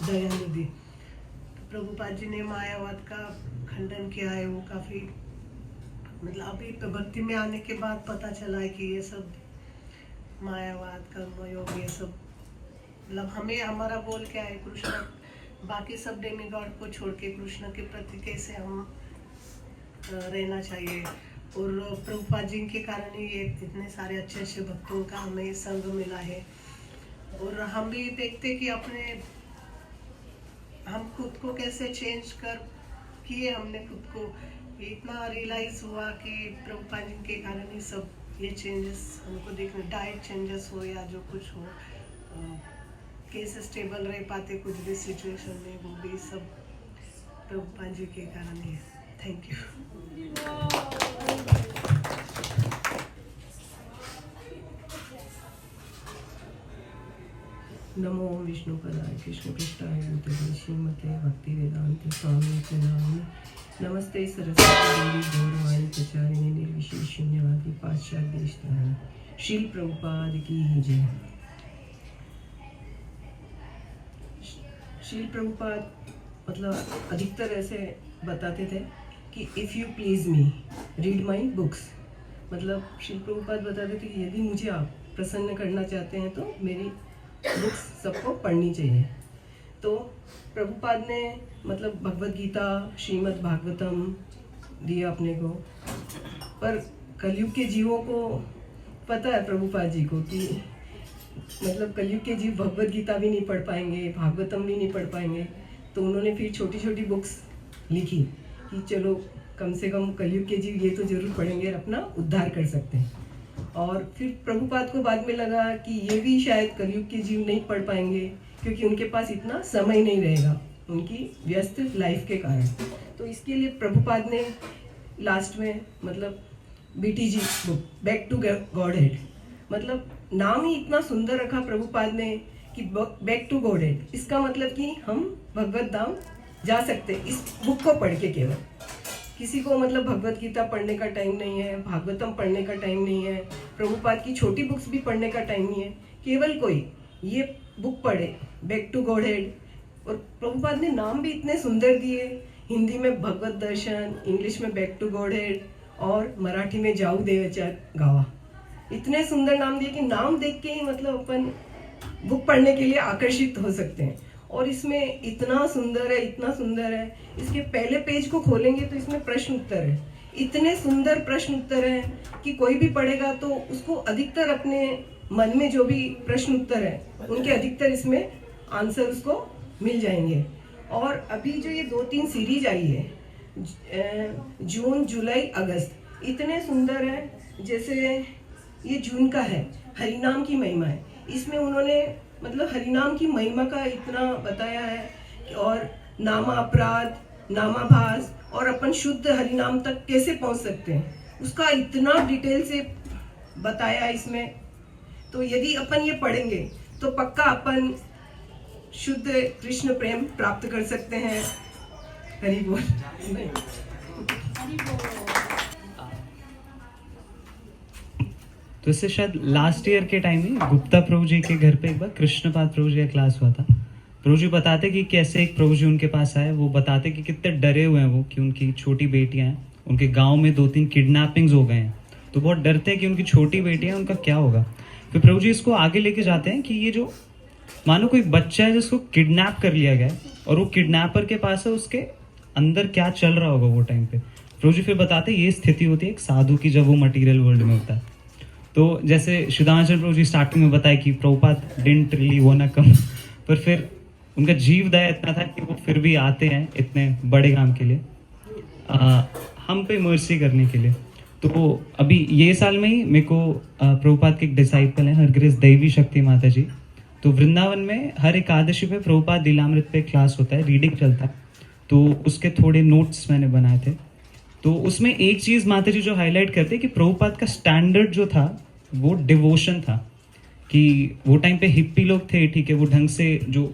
दयानिधि। प्रभुपाद जी ने मायावाद का खंडन किया है। वो काफ़ी मतलब अभी भक्ति में आने के बाद पता चला है कि ये सब मायावाद कर्मयोग ये सब मतलब हमारा गोल क्या है, कृष्ण बाकी सब डेमीगॉड को छोड़ के कृष्ण के प्रति कैसे हम रहना चाहिए। और प्रभुपाद जी के कारण ही ये इतने सारे अच्छे अच्छे भक्तों का हमें संग मिला है। और हम भी देखते कि हम खुद को कैसे चेंज कर किए, हमने खुद को इतना रियलाइज हुआ कि प्रभुपाद जी के कारण ही सब ये चेंजेस हमको देखने, डाइट चेंजेस हो या जो कुछ हो, कैसे स्टेबल रह पाते कुछ भी सिचुएशन में, वो भी सब प्रभुपाद जी के कारण ही है। Thank you. नमो विष्णुपदाय कृष्णपृष्ठाय भूतले श्रीमते भक्तिवेदांत स्वामी नामिने नमस्ते सरस्वती देवी गौरवाणी प्रचारिणी निर्विशेष शून्यवादी पाश्चात्य देश। श्रील प्रभुपाद की जय। श्रील प्रभुपाद मतलब अधिकतर ऐसे बताते थे कि if you please me read my books. मतलब श्रील प्रभुपाद बताते थे कि यदि मुझे आप प्रसन्न करना चाहते हैं तो मेरी बुक्स सबको पढ़नी चाहिए। तो प्रभुपाद ने मतलब भगवत गीता, श्रीमद् भागवतम दिया अपने को, पर कलयुग के जीवों को पता है प्रभुपाद जी को कि मतलब कलयुग के जीव भगवत गीता भी नहीं पढ़ पाएंगे, भागवतम भी नहीं पढ़ पाएंगे। तो उन्होंने फिर छोटी छोटी बुक्स लिखी कि चलो कम से कम कलयुग के जीव ये तो जरूर पढ़ेंगे और अपना उद्धार कर सकते हैं। और फिर प्रभुपाद को बाद में लगा कि ये भी शायद कलयुग के जीव नहीं पढ़ पाएंगे क्योंकि उनके पास इतना समय नहीं रहेगा उनकी व्यस्त लाइफ के कारण। तो इसके लिए प्रभुपाद ने लास्ट में मतलब BTG book back to Godhead, मतलब नाम ही इतना सुंदर रखा प्रभुपाद ने कि बैक टू गॉडहेड। इसका मतलब कि हम भगवत धाम जा सकते इस बुक को पढ़ के। केवल किसी को मतलब भगवत गीता पढ़ने का टाइम नहीं है, भागवतम पढ़ने का टाइम नहीं है, प्रभुपाद की छोटी बुक्स भी पढ़ने का टाइम नहीं है। केवल कोई ये बुक पढ़े बैक टू गॉडहेड। और प्रभुपाद ने नाम भी इतने सुंदर दिए, हिंदी में भगवत दर्शन, इंग्लिश में बैक टू गॉडहेड और मराठी में जाऊ देवचा गावा। इतने सुंदर नाम दिए कि नाम देख के ही मतलब अपन बुक पढ़ने के लिए आकर्षित हो सकते हैं। और इसमें इतना सुंदर है, इतना सुंदर है। इसके पहले पेज को खोलेंगे तो इसमें प्रश्न उत्तर है, इतने सुंदर प्रश्न उत्तर हैं कि कोई भी पढ़ेगा तो उसको अधिकतर अपने मन में जो भी प्रश्न उत्तर है उनके अधिकतर इसमें आंसर उसको मिल जाएंगे। और अभी जो ये 2-3 सीरीज आई है जून, जुलाई, अगस्त, इतने सुंदर है। जैसे ये जून का है, हरिनाम की महिमा है। इसमें उन्होंने मतलब हरिनाम की महिमा का इतना बताया है और नामापराध, नामाभास और अपन शुद्ध हरिनाम तक कैसे पहुंच सकते हैं, उसका इतना डिटेल से बताया इसमें। तो यदि अपन ये पढ़ेंगे तो पक्का अपन शुद्ध कृष्ण प्रेम प्राप्त कर सकते हैं। हरि बोल। तो इससे शायद लास्ट ईयर के टाइम में गुप्ता प्रभु जी के घर पे एक बार कृष्णपाद प्रभु जी का क्लास हुआ था। प्रभु जी बताते कि कैसे एक प्रभु जी उनके पास आए, वो बताते कि कितने डरे हुए हैं वो कि उनकी छोटी बेटियां हैं, उनके गांव में 2-3 किडनैपिंग्स हो गए हैं, तो बहुत डरते हैं कि उनकी छोटी बेटियां हैं, उनका क्या होगा। फिर प्रभु जी इसको आगे लेके जाते हैं कि ये जो मानो कोई बच्चा है जिसको किडनैप कर लिया गया है और वो किडनैपर के पास है, उसके अंदर क्या चल रहा होगा वो टाइम पे। प्रभु जी फिर बताते हैं ये स्थिति होती है एक साधु की जब वो मटेरियल वर्ल्ड में होता है। तो जैसे सुधांशु प्रभु जी स्टार्टिंग में बताया कि Prabhupada didn't really want to come, पर फिर उनका जीव दया इतना था कि वो फिर भी आते हैं इतने बड़े काम के लिए, हम पे मर्सी करने के लिए। तो अभी ये साल में ही मेरे को प्रभुपाद के एक डिसाइपल हैं हरग्रेस देवी शक्ति माता जी, तो वृंदावन में हर एकादशी पे प्रभुपाद लीलामृत पे क्लास होता है, रीडिंग चलता है, तो उसके थोड़े नोट्स मैंने बनाए थे। तो उसमें एक चीज़ माता जी जो हाईलाइट करते कि प्रभुपाद का स्टैंडर्ड जो था वो डिवोशन था, कि वो टाइम पे हिप्पी लोग थे, ठीक है, वो ढंग से जो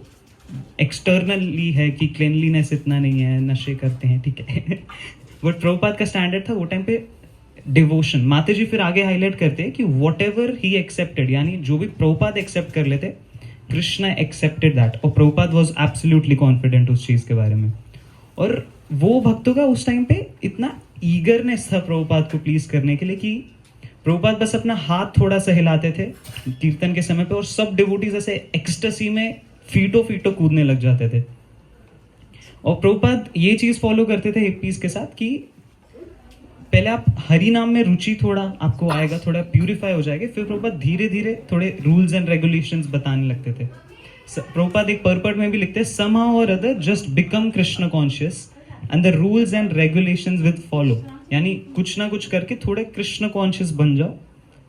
एक्सटर्नली है कि क्लीनलीनेस इतना नहीं है, नशे करते हैं, ठीक है, बट प्रभुपाद का स्टैंडर्ड था वो टाइम पे डिवोशन। माता जी फिर आगे हाईलाइट करते हैं कि वॉट एवर ही एक्सेप्टेड, यानी जो भी प्रभुपाद एक्सेप्ट कर लेते कृष्णा एक्सेप्टेड दैट, और प्रभुपाद वाज एब्सोल्युटली कॉन्फिडेंट उस चीज़ के बारे में। और वो भक्तों का उस टाइम पे इतना ईगरनेस था प्रभुपाद को प्लीज करने के लिए कि प्रभुपाद बस अपना हाथ थोड़ा सा हिलाते थे कीर्तन के समय पे और सब डिवोटीज ऐसे एक्सटेसी में फीटो फीटो कूदने लग जाते थे। और प्रभुपाद ये चीज फॉलो करते थे हिप्पीज के साथ कि पहले आप हरि नाम में रुचि थोड़ा आपको आएगा, थोड़ा प्यूरिफाई हो जाएगा, फिर प्रभुपाद धीरे धीरे थोड़े रूल्स एंड रेगुलेशंस बताने लगते थे। प्रभुपाद एक पर्पट में भी लिखते हैं somehow or other just become Krishna conscious and the rules and regulations will follow, यानी कुछ ना कुछ करके थोड़े कृष्ण कॉन्शियस बन जाओ,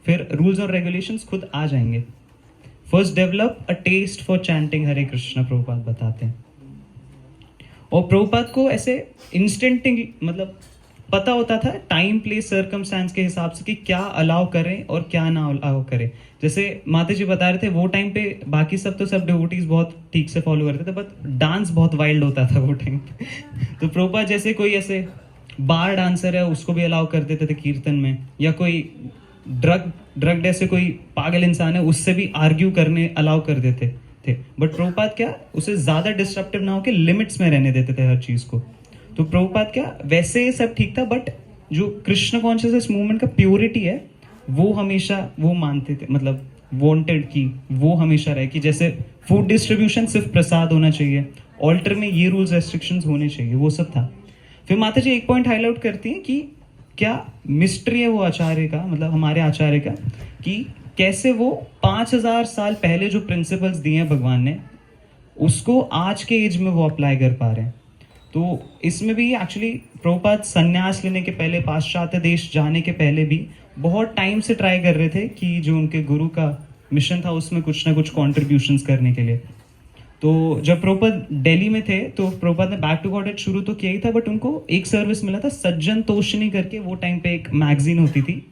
फिर रूल्स और रेगुलेशंस खुद आ जाएंगे। First develop a taste for chanting Hare Krishna, Prabhupada बताते हैं। और प्रभुपाद को ऐसे इंस्टेंटिंग मतलब पता होता था टाइम प्लेस सर्कमस्टांस के हिसाब से कि क्या अलाउ करें और क्या ना अलाउ करें। जैसे माता जी बता रहे थे वो टाइम पे बाकी सब तो सब डिवोटीज बहुत ठीक से फॉलो करते थे, बट डांस बहुत वाइल्ड होता था वो टाइम पे। तो प्रभुपाद जैसे कोई ऐसे बार डांसर है उसको भी अलाउ कर देते थे कीर्तन में, या कोई ड्रग ऐसे कोई पागल इंसान है उससे भी आर्ग्यू करने अलाउ कर देते थे। बट प्रभुपाद क्या उसे ज्यादा डिस्ट्रप्टिव ना होकर लिमिट्स में रहने देते थे हर चीज को। तो प्रभुपाद क्या वैसे सब ठीक था, बट जो कृष्ण कॉन्शियसनेस मूवमेंट का प्योरिटी है वो हमेशा वो मानते थे, मतलब वांटेड कि वो हमेशा रहे, कि जैसे फूड डिस्ट्रीब्यूशन सिर्फ प्रसाद होना चाहिए, ऑल्टर में ये रूल्स रेस्ट्रिक्शंस होने चाहिए, वो सब था। फिर माता जी एक पॉइंट हाईलाइट करती हैं कि क्या मिस्ट्री है वो आचार्य का, मतलब हमारे आचार्य का, कि कैसे वो 5000 साल पहले जो प्रिंसिपल्स दिए हैं भगवान ने उसको आज के एज में वो अप्लाई कर पा रहे हैं। तो इसमें भी एक्चुअली प्रभुपाद संन्यास लेने के पहले, पाश्चात्य देश जाने के पहले भी बहुत टाइम से ट्राई कर रहे थे कि जो उनके गुरु का मिशन था उसमें कुछ ना कुछ कॉन्ट्रीब्यूशंस करने के लिए। तो जब प्रभुपाद दिल्ली में थे तो प्रभुपाद ने बैक टू गॉडेड शुरू तो किया ही था, बट उनको एक सर्विस मिला था सज्जन तोषणी करके, वो टाइम पे एक मैगजीन होती थी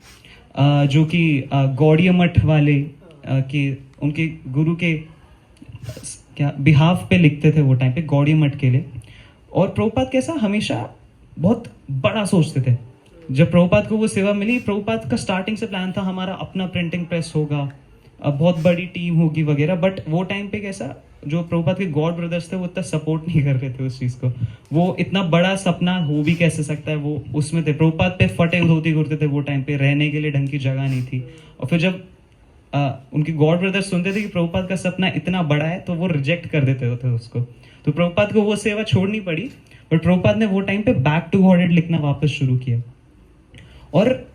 जो कि गौड़िया मठ वाले के उनके गुरु के क्या बिहाफ पे लिखते थे वो टाइम पे गौड़िया मठ के लिए। और प्रभुपाद कैसा हमेशा बहुत बड़ा सोचते थे। जब प्रभुपाद को वो सेवा मिली, प्रभुपाद का स्टार्टिंग से प्लान था हमारा अपना प्रिंटिंग प्रेस होगा, बहुत बड़ी टीम होगी वगैरह, बट वो टाइम पे कैसा जो प्रभुपाद के गॉड ब्रदर्स थे वो इतना सपोर्ट नहीं कर रहे थे उस चीज़ को। वो इतना बड़ा सपना हो भी कैसे सकता है, वो उसमें थे। प्रभुपाद पे फटे धोती कुर्ते थे वो टाइम पे, रहने के लिए ढंग की जगह नहीं थी। और फिर जब उनके गॉड ब्रदर्स सुनते थे कि प्रभुपाद का सपना इतना बड़ा है तो वो रिजेक्ट कर देते थे उसको। तो प्रभुपाद को वो सेवा छोड़नी पड़ी, बट प्रभुपाद ने वो टाइम पे बैक टू गॉडेड लिखना वापस शुरू किया। और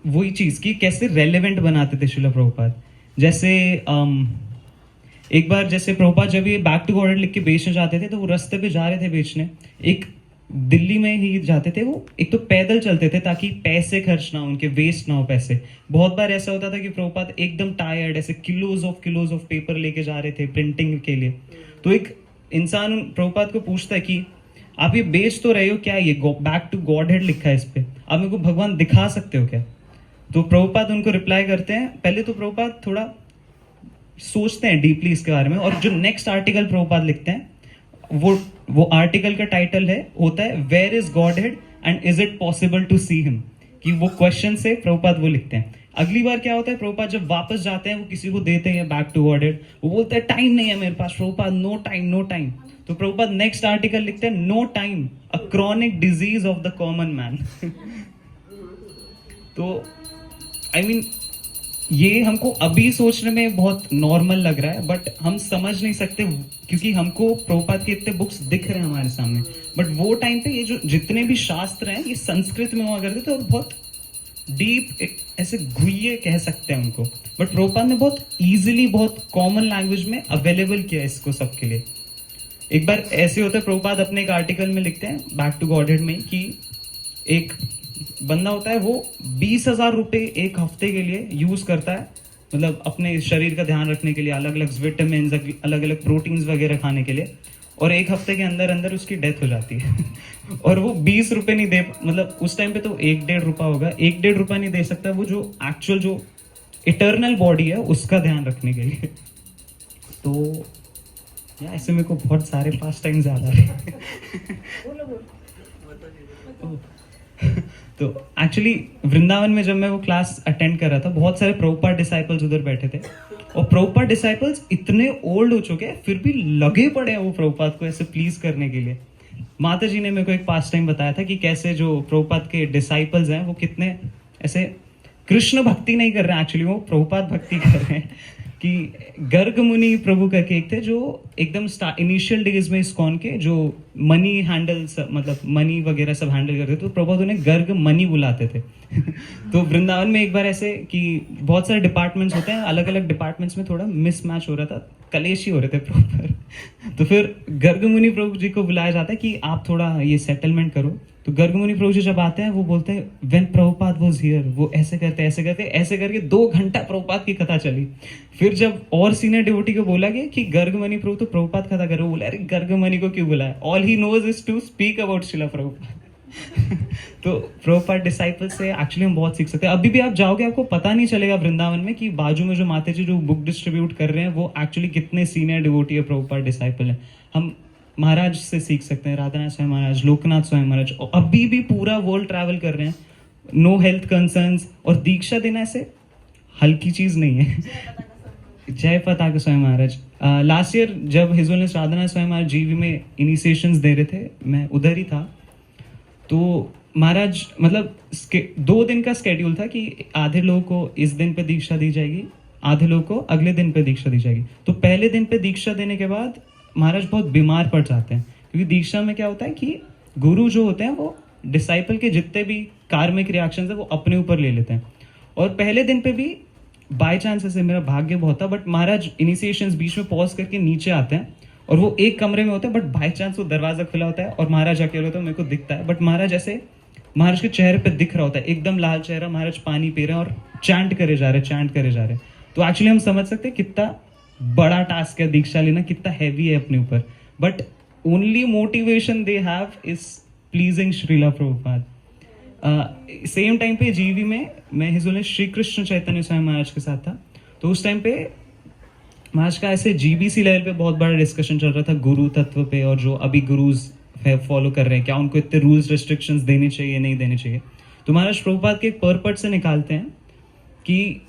वही चीज की कैसे रेलेवेंट बनाते थे शिला प्रभुपाद। जैसे एक बार जैसे प्रभुपाद जब ये बैक टू गॉडेड लिख के बेचने जाते थे तो वो रास्ते पे जा रहे थे बेचने, एक दिल्ली में ही जाते थे वो, एक तो पैदल चलते थे ताकि पैसे खर्च ना हो उनके, वेस्ट ना हो पैसे। बहुत बार ऐसा होता था कि प्रभुपाद एकदम टायर्ड ऐसे किलोज ऑफ पेपर लेके जा रहे थे प्रिंटिंग के लिए, तो इंसान प्रभुपाद को पूछता है कि आप ये बेच तो रहे हो क्या, ये बैक टू गॉड हेड लिखा है इस पे, आप मेरे को भगवान दिखा सकते हो क्या? तो प्रभुपाद उनको रिप्लाई करते हैं, पहले तो प्रभुपाद थोड़ा सोचते हैं डीपली इसके बारे में, और जो नेक्स्ट आर्टिकल प्रभुपाद लिखते हैं वो आर्टिकल का टाइटल होता है where is Godhead and is it possible to see him, कि वो क्वेश्चन से प्रभुपाद वो लिखते हैं। अगली बार क्या होता है, प्रभुपाद जब वापस जाते हैं वो किसी को देते हैं बैक टू गॉड हेड, वो बोलते हैं टाइम नहीं है मेरे पास Prabhupada, no time no time. तो प्रभुपाद नेक्स्ट आर्टिकल लिखते हैं no time, a chronic disease of the common man. तो आई मीन ये हमको अभी सोचने में बहुत नॉर्मल लग रहा है, बट हम समझ नहीं सकते क्योंकि हमको प्रभुपाद के इतने बुक्स दिख रहे हैं हमारे सामने, बट वो टाइम पे ये जो जितने भी शास्त्र हैं ये संस्कृत में हुआ करते थे और बहुत डीप ऐसे गुह्य कह सकते हैं उनको, बट प्रभुपाद ने बहुत इजीली बहुत कॉमन लैंग्वेज में अवेलेबल किया इसको सबके लिए। एक बार ऐसे होता है, प्रभुपाद अपने एक आर्टिकल में लिखते हैं बैक टू गॉडहेड में कि एक बंदा होता है वो 20,000 रुपए एक हफ्ते के लिए यूज करता है, मतलब अपने शरीर का ध्यान रखने के लिए, अलग अलग विटामिन, अलग अलग प्रोटीन्स वगैरह खाने के लिए, और एक हफ्ते के अंदर अंदर उसकी डेथ हो जाती है। और वो 20 रुपए नहीं दे, मतलब उस टाइम पे तो 1-1.5 रुपया होगा, 1-1.5 रुपया नहीं दे सकता वो जो एक्चुअल जो इटर्नल बॉडी है उसका ध्यान रखने के लिए। तो या ऐसे मेरे को बहुत सारे पास्ट टाइम्स याद आ रहे हैं। तो एक्चुअली वृंदावन में जब मैं वो क्लास अटेंड कर रहा था, बहुत सारे प्रभुपाद डिसाइपल्स उधर बैठे थे, और प्रभुपाद डिसाइपल्स इतने ओल्ड हो चुके हैं फिर भी लगे पड़े हैं वो प्रभुपाद को ऐसे प्लीज करने के लिए। माता जी ने मेरे को एक पास्ट टाइम बताया था कि कैसे जो प्रभुपाद के डिसाइपल्स हैं वो कितने ऐसे कृष्ण भक्ति नहीं कर रहे हैं, एक्चुअली वो प्रभुपाद भक्ति कर रहे हैं। कि गर्ग मुनि प्रभु करके एक थे जो एकदम इनिशियल डेज में इस्कॉन के जो मनी हैंडल मतलब मनी वगैरह सब हैंडल करते थे, तो प्रभुपाद उन्हें गर्ग मनी बुलाते थे। तो वृंदावन में एक बार ऐसे कि बहुत सारे डिपार्टमेंट्स होते हैं, अलग अलग डिपार्टमेंट्स में थोड़ा मिसमैच हो रहा था, कलेश ही हो रहे थे प्रॉपर। तो फिर गर्ग मुनि प्रभु जी को बुलाया जाता है कि आप थोड़ा ये सेटलमेंट करो। तो गर्ग मुनि प्रभु जी जब आते हैं वो बोलते हैं व्हेन प्रभुपाद वाज हियर, वो ऐसे करके 2 घंटा प्रभुपाद की कथा चली। फिर जब और सीनियर डिवोटी को बोला गया कि गर्ग मुनि प्रभु तो प्रभुपाद कथा करो, बोला अरे गर्ग मुनि को क्यों बुलाया, all he knows is to speak about Srila Prabhupada. तो प्रभुपाद डिसाइपल से एक्चुअली हम बहुत सीख सकते हैं। अभी भी आप जाओगे आपको पता नहीं चलेगा वृंदावन में कि बाजू में जो माता जी जो बुक डिस्ट्रीब्यूट कर रहे हैं वो एक्चुअली कितने सीनियर डिवोटी है, प्रभुपाद डिसाइपल है। हम महाराज से सीख सकते हैं, राधानाथ स्वयं महाराज, लोकनाथ स्वयं महाराज, और अभी भी पूरा वर्ल्ड ट्रैवल कर रहे हैं, नो हेल्थ कंसर्न्स, और दीक्षा देना ऐसे हल्की चीज नहीं है। जय पताका स्वयं महाराज। लास्ट ईयर जब हिज होलीनेस राधानाथ स्वयं महाराज जीवी में इनिशिएशंस दे रहे थे, मैं उधर ही था। तो महाराज मतलब 2 दिन का स्केड्यूल था कि आधे लोगों को इस दिन पे दीक्षा दी जाएगी, आधे लोगों को अगले दिन पे दीक्षा दी जाएगी। तो पहले दिन पे दीक्षा देने के बाद महाराज बहुत बीमार पड़ जाते हैं, क्योंकि दीक्षा में क्या होता है कि गुरु जो होते हैं वो डिसाइपल के जितने भी कार्मिक रिएक्शंस है वो अपने ऊपर ले लेते हैं। और पहले दिन पे भी बाय चांस ऐसे मेरा भाग्य बहुत था, बट महाराज इनिशिएशंस बीच में पॉज करके नीचे आते हैं और वो एक कमरे में होते हैं, बट बाय चांस वो दरवाजा खुला होता है और महाराज अकेले होते हैं, मेरे को दिखता है, बट महाराज ऐसे महाराज के चेहरे पे दिख रहा होता है एकदम लाल चेहरा, महाराज पानी पी रहे हैं और चैंट करे जा रहे हैं। तो एक्चुअली हम समझ सकते हैं कितना बड़ा टास्क है दीक्षा लेना, कितना हैवी है अपने ऊपर, but only motivation they have is pleasing Srila Prabhupada. Same time पे जीवी में मैं हिज होलीनेस श्री कृष्ण चैतन्य स्वामी महाराज के साथ था। तो उस टाइम पे महाराज का ऐसे जीबीसी लेवल पे बहुत बड़ा डिस्कशन चल रहा था गुरु तत्व पे, और जो अभी गुरुज फॉलो कर रहे हैं क्या उनको इतने रूल्स रेस्ट्रिक्शंस देने चाहिए नहीं देने चाहिए। तो महाराज प्रभुपाद के एक पर्पट से निकालते हैं कि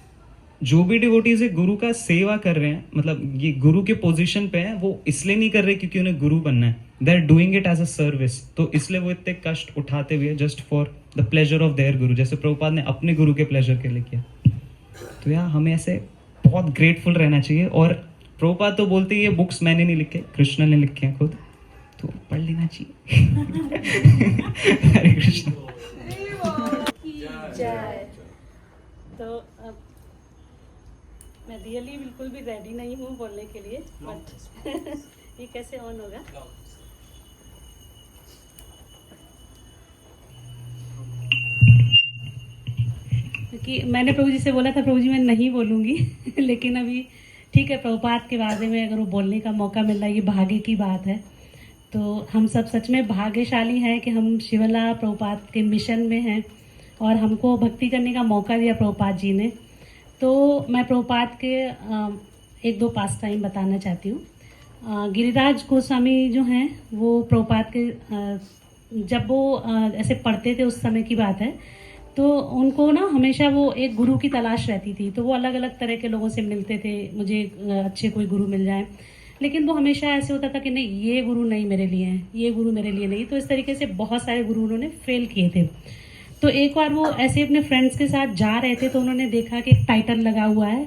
जो भी डिवोटीज है गुरु का सेवा कर रहे हैं, मतलब ये गुरु के पोजीशन पे हैं, वो इसलिए नहीं कर रहे क्योंकि उन्हें गुरु बनना है, they are doing it as a service. तो इसलिए वो इतने कष्ट उठाते हुए just for the pleasure of their guru, जैसे प्रभुपाद ने अपने गुरु के प्लेजर के लिए किया। तो यार हमें ऐसे बहुत ग्रेटफुल रहना चाहिए। और प्रभुपाद तो बोलते ये बुक्स मैंने नहीं लिखे, कृष्ण ने लिखे हैं खुद, तो पढ़ लेना चाहिए। हरे कृष्ण। तो अब मैं रियली बिल्कुल भी रेडी नहीं हूँ बोलने के लिए, बट ये कैसे ऑन होगा? क्योंकि मैंने प्रभु जी से बोला था प्रभु जी मैं नहीं बोलूँगी लेकिन अभी ठीक है, प्रभुपाद के बारे में अगर वो बोलने का मौका मिल रहा है, ये भाग्य की बात है। तो हम सब सच में भाग्यशाली हैं कि हम शिवला प्रभुपाद के मिशन में हैं और हमको भक्ति करने का मौका दिया प्रभुपाद जी ने। तो मैं प्रभुपाद के एक दो पास टाइम बताना चाहती हूँ। गिरिराज गोस्वामी जो हैं वो प्रभुपाद के जब वो ऐसे पढ़ते थे उस समय की बात है, तो उनको ना हमेशा वो एक गुरु की तलाश रहती थी। तो वो अलग अलग तरह के लोगों से मिलते थे, मुझे अच्छे कोई गुरु मिल जाए, लेकिन वो हमेशा ऐसे होता था कि नहीं ये गुरु नहीं मेरे लिए हैं, ये गुरु मेरे लिए नहीं। तो इस तरीके से बहुत सारे गुरु उन्होंने फेल किए थे। तो एक बार वो ऐसे अपने फ्रेंड्स के साथ जा रहे थे, तो उन्होंने देखा कि एक टाइटल लगा हुआ है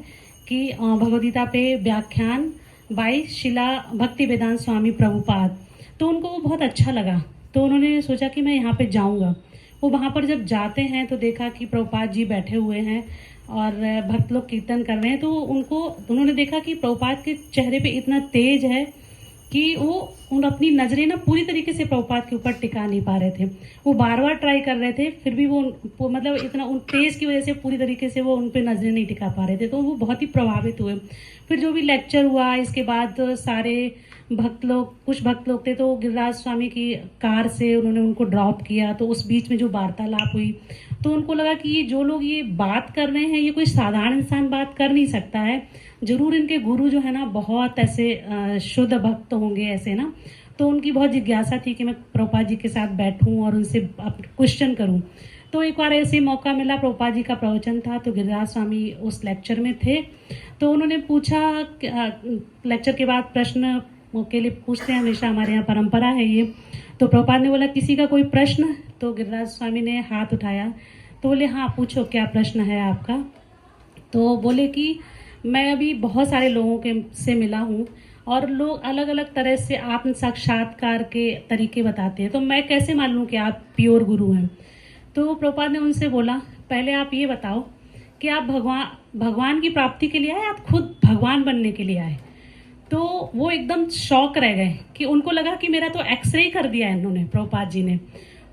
कि भगवद्गीता पे व्याख्यान बाय शिला भक्ति वेदांत स्वामी प्रभुपाद। तो उनको वो बहुत अच्छा लगा, तो उन्होंने सोचा कि मैं यहाँ पे जाऊँगा। वो वहाँ पर जब जाते हैं तो देखा कि प्रभुपाद जी बैठे हुए हैं और भक्त लोग कीर्तन कर रहे हैं। तो उन्होंने देखा कि प्रभुपाद के चेहरे पे इतना तेज है कि वो अपनी नज़रें ना पूरी तरीके से प्रभुपाद के ऊपर टिका नहीं पा रहे थे। वो बार बार ट्राई कर रहे थे, फिर भी वो मतलब इतना उन तेज की वजह से पूरी तरीके से वो उन पे नज़रें नहीं टिका पा रहे थे। तो वो बहुत ही प्रभावित हुए। फिर जो भी लेक्चर हुआ, इसके बाद सारे भक्त लोग, कुछ भक्त लोग थे तो गिरिराज स्वामी की कार से उन्होंने उनको ड्रॉप किया। तो उस बीच में जो वार्तालाप हुई, तो उनको लगा कि ये जो लोग ये बात कर रहे हैं, ये कोई साधारण इंसान बात कर नहीं सकता है, जरूर इनके गुरु जो है ना बहुत ऐसे शुद्ध भक्त होंगे ऐसे ना। तो उनकी बहुत जिज्ञासा थी कि मैं प्रभुपाद जी के साथ बैठूं और उनसे क्वेश्चन करूं। तो एक बार ऐसे मौका मिला, प्रभुपाद जी का प्रवचन था, तो गिरिराज स्वामी उस लेक्चर में थे। तो उन्होंने पूछा, लेक्चर के बाद प्रश्न के लिए पूछते हैं, हमेशा हमारे यहाँ परंपरा है ये। तो प्रभुपाद ने बोला किसी का कोई प्रश्न? तो गिरिराज स्वामी ने हाथ उठाया, तो बोले हाँ पूछो क्या प्रश्न है आपका। तो बोले कि मैं अभी बहुत सारे लोगों के से मिला हूँ और लोग अलग अलग तरह से आत्म साक्षात्कार के तरीके बताते हैं, तो मैं कैसे मान लूँ कि आप प्योर गुरु हैं। तो प्रभुपाद ने उनसे बोला पहले आप ये बताओ कि आप भगवान की प्राप्ति के लिए आए, आप खुद भगवान बनने के लिए आए। तो वो एकदम शॉक रह गए कि उनको लगा कि मेरा तो एक्सरे कर दिया है इन्होंने, प्रभुपाद जी ने।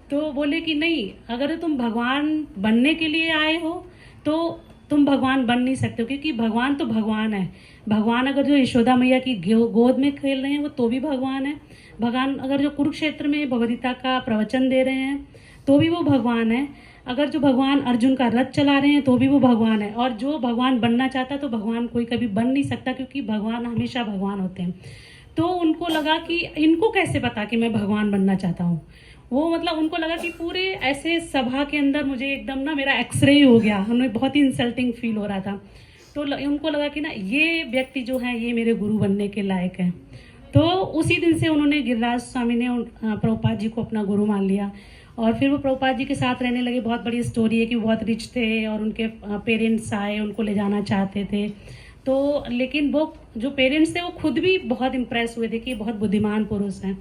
तो बोले कि नहीं, अगर तुम भगवान बनने के लिए आए हो तो तुम भगवान बन नहीं सकते हो, क्योंकि भगवान तो भगवान है। भगवान अगर जो यशोदा मैया की गोद में खेल रहे हैं वो तो भी भगवान है। भगवान अगर जो कुरुक्षेत्र में भगवद्गीता का प्रवचन दे रहे हैं तो भी वो भगवान है। अगर जो भगवान अर्जुन का रथ चला रहे हैं तो भी वो भगवान है। और जो भगवान बनना चाहता तो भगवान कोई कभी बन नहीं सकता, क्योंकि भगवान हमेशा भगवान होते हैं। तो उनको लगा कि इनको कैसे पता कि मैं भगवान बनना चाहता हूँ। वो मतलब उनको लगा कि पूरे ऐसे सभा के अंदर मुझे एकदम ना मेरा एक्सरे ही हो गया, हमें बहुत ही इंसल्टिंग फील हो रहा था। तो उनको लगा कि ना ये व्यक्ति जो है ये मेरे गुरु बनने के लायक है। तो उसी दिन से उन्होंने, गिरिराज स्वामी ने प्रभुपाद जी को अपना गुरु मान लिया और फिर वो प्रभुपाद जी के साथ रहने लगे। बहुत बड़ी स्टोरी है कि वो बहुत रिच थे और उनके पेरेंट्स आए, उनको ले जाना चाहते थे। तो लेकिन वो जो पेरेंट्स थे वो खुद भी बहुत इम्प्रेस हुए थे कि ये बहुत बुद्धिमान पुरुष हैं।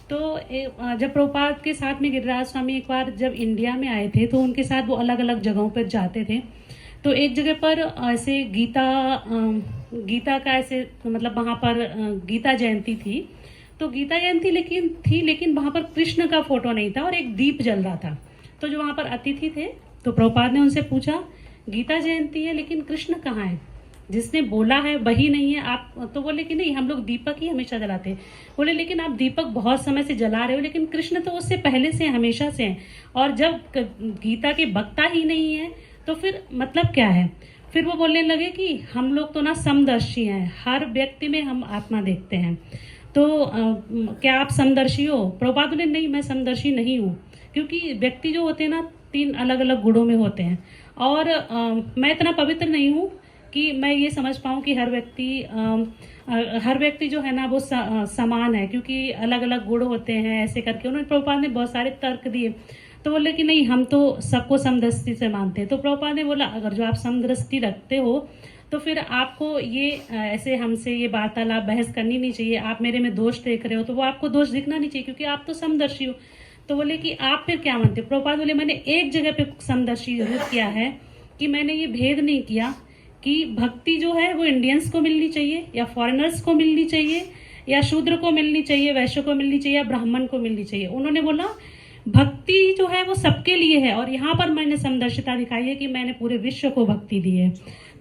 तो जब प्रभुपाद के साथ में गिरिराज स्वामी एक बार जब इंडिया में आए थे तो उनके साथ वो अलग अलग जगहों पर जाते थे। तो एक जगह पर ऐसे गीता का ऐसे मतलब वहाँ पर गीता जयंती थी। तो गीता जयंती लेकिन वहाँ पर कृष्ण का फोटो नहीं था और एक दीप जल रहा था। तो जो वहाँ पर अतिथि थे तो प्रभुपाद ने उनसे पूछा गीता जयंती है लेकिन कृष्ण कहाँ है, जिसने बोला है वही नहीं है आप। तो बोले कि नहीं, हम लोग दीपक ही हमेशा जलाते हैं। बोले लेकिन आप दीपक बहुत समय से जला रहे हो, लेकिन कृष्ण तो उससे पहले से हमेशा से हैं। और जब गीता के वक्ता ही नहीं है तो फिर मतलब क्या है। फिर वो बोलने लगे कि हम लोग तो ना समदर्शी हैं, हर व्यक्ति में हम आत्मा देखते हैं। तो क्या आप समदर्शी हो? प्रभुपाद बोले नहीं, मैं समदर्शी नहीं हूँ, क्योंकि व्यक्ति जो होते हैं ना 3 अलग अलग गुणों में होते हैं। और मैं इतना पवित्र नहीं हूँ कि मैं ये समझ पाऊँ कि हर व्यक्ति जो है ना वो समान है, क्योंकि अलग अलग गुण होते हैं। ऐसे करके उन्होंने, प्रभुपाद ने बहुत सारे तर्क दिए। तो बोले कि नहीं, हम तो सबको समदृष्टि से मानते हैं। तो प्रभुपाद ने बोला अगर जो आप समदृष्टि रखते हो तो फिर आपको ये ऐसे हमसे ये वार्तालाप बहस करनी नहीं चाहिए। आप मेरे में दोष देख रहे हो तो वो आपको दोष दिखना नहीं चाहिए, क्योंकि आप तो समदर्शी हो। तो बोले कि आप फिर क्या मानते हो? प्रभुपाद बोले मैंने एक जगह पे समदर्शी जरूर किया है कि मैंने ये भेद नहीं किया कि भक्ति जो है वो इंडियंस को मिलनी चाहिए या फॉरेनर्स को मिलनी चाहिए या शूद्र को मिलनी चाहिए, वैश्य को मिलनी चाहिए या ब्राह्मण को मिलनी चाहिए। उन्होंने बोला भक्ति जो है वो सबके लिए है। और यहाँ पर मैंने समदर्शिता दिखाई है कि मैंने पूरे विश्व को भक्ति दी है।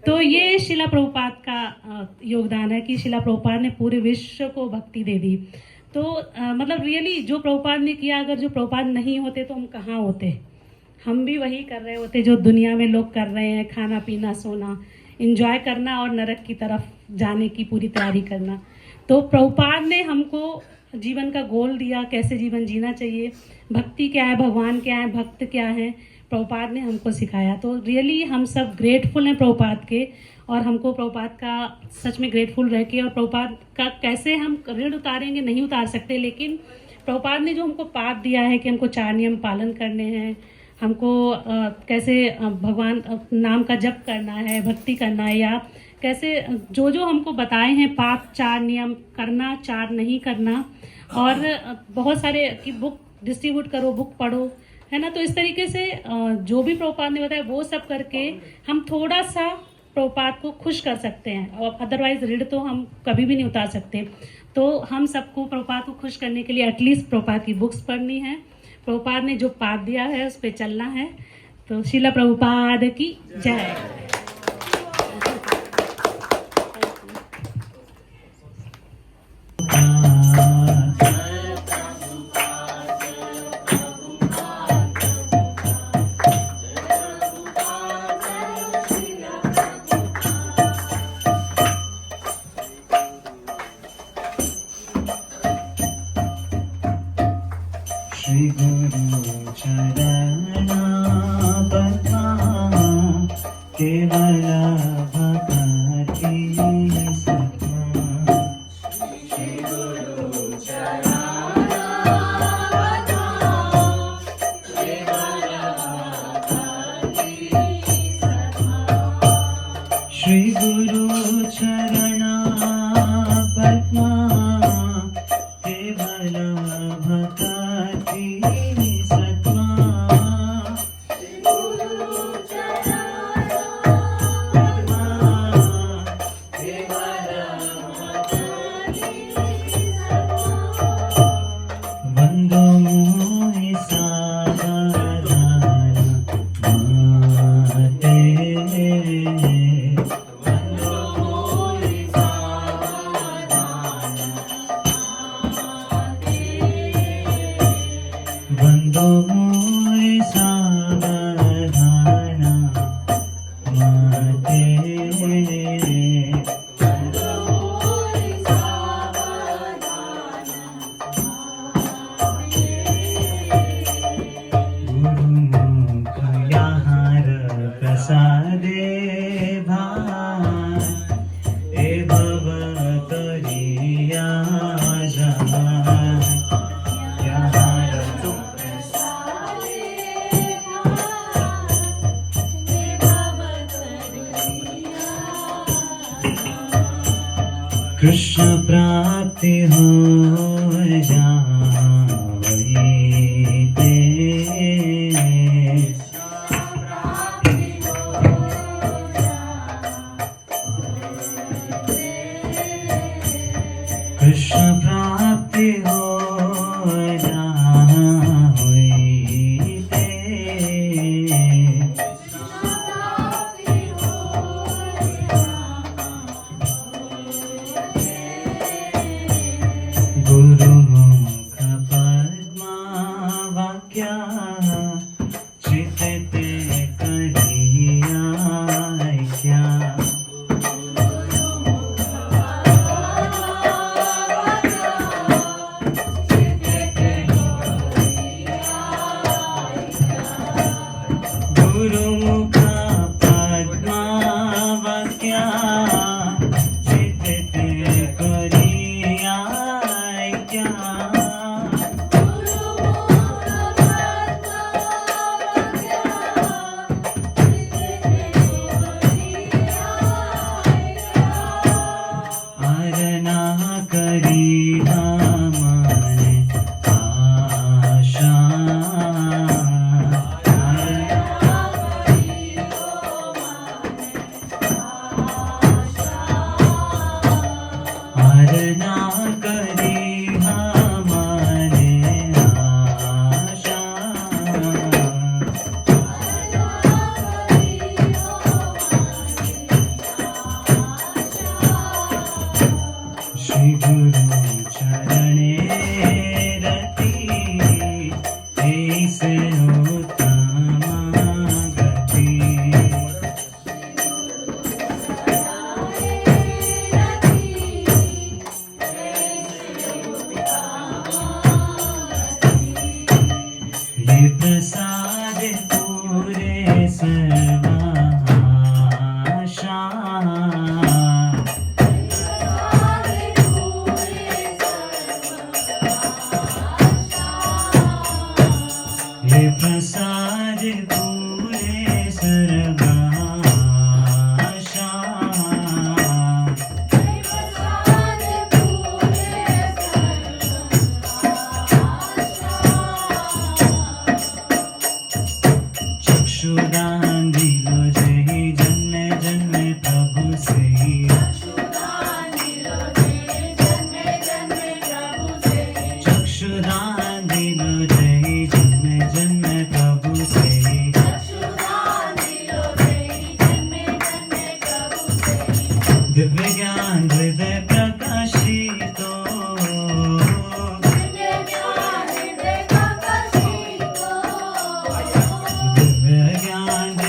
तो ये शिला प्रभुपाद का योगदान है कि शिला प्रभुपाद ने पूरे विश्व को भक्ति दे दी। तो मतलब रियली जो प्रभुपाद ने किया, अगर जो प्रभुपाद नहीं होते तो हम कहाँ होते, हम भी वही कर रहे होते जो दुनिया में लोग कर रहे हैं, खाना पीना सोना एंजॉय करना और नरक की तरफ जाने की पूरी तैयारी करना। तो प्रभुपाद ने हमको जीवन का गोल दिया, कैसे जीवन जीना चाहिए, भक्ति क्या है, भगवान क्या है, भक्त क्या है, प्रभुपाद ने हमको सिखाया। तो रियली हम सब ग्रेटफुल हैं प्रभुपाद के, और हमको प्रभुपाद का सच में ग्रेटफुल रह के, और प्रभुपाद का कैसे हम ऋण उतारेंगे, नहीं उतार सकते, लेकिन प्रभुपाद ने जो हमको पाठ दिया है कि हमको 4 नियम पालन करने हैं, हमको कैसे भगवान नाम का जप करना है, भक्ति करना है, या कैसे जो जो हमको बताए हैं पाठ 4 नियम करना, 4 नहीं करना, और बहुत सारे कि बुक डिस्ट्रीब्यूट करो, बुक पढ़ो, है ना। तो इस तरीके से जो भी प्रभुपाद ने बताया वो सब करके हम थोड़ा सा प्रभुपाद को खुश कर सकते हैं, और अदरवाइज ऋण तो हम कभी भी नहीं उतार सकते। तो हम सबको प्रभुपाद को खुश करने के लिए एटलीस्ट प्रभुपाद की बुक्स पढ़नी है, प्रभुपाद ने जो पाठ दिया है उस पर चलना है। तो शिला प्रभुपाद की जय। श्री गुरु चरणा बता केवल भक्ति सत्ता। श्री गुरु चरणा बता केवल भक्ति सत्ता। श्री गुरु चरणा पद्मा केवल भक्ति सत्मा। वंदो मोहि सावधान माते। वंदो मोहि सावधान वंदो मोहि सावधान माते। गुरुमुख आहार प्रसादे भान ए भव तोरिया जान। कृष्ण प्राप्ति हो जावई ते। कृष्ण प्राप्ति हो जावई ते। गुरुमुख पद्मा वाक्या चित्ते करिया क्या। गुरुमुख पद्मा वाक्या चित्ते करिया क्या। हे प्रसाद पूरे सर्वाशा हे प्रसाद पूरे सर्वाशा चक्षुदान दिलो जय जन्म जन्म प्रभु से चक्षुदान दिलो जय जन्म जन्म प्रभु से दिव्य ज्ञान हृदय प्रकाशितो दिव्य ज्ञान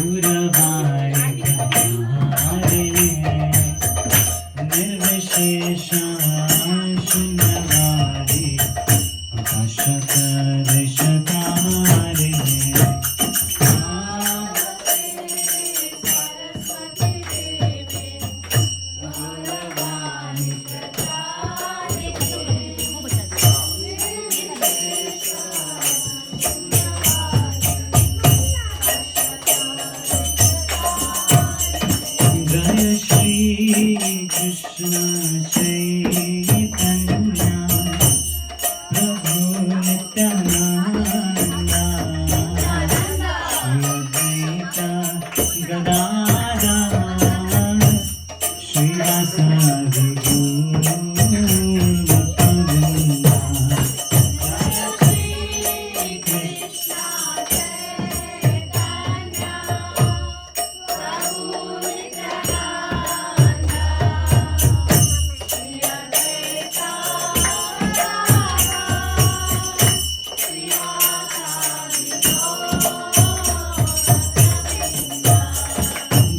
दूरवाणी प्यारे निर्विशेषा शून्यवादी आकाशत ऋषतारे जय श्री कृष्ण चैतन्य प्रभु नित्यानंद श्री अद्वैत गदाधर श्रीवासादि गौर भक्तवृंदा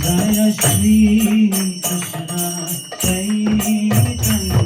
जय श्री कृष्ण चैतन्य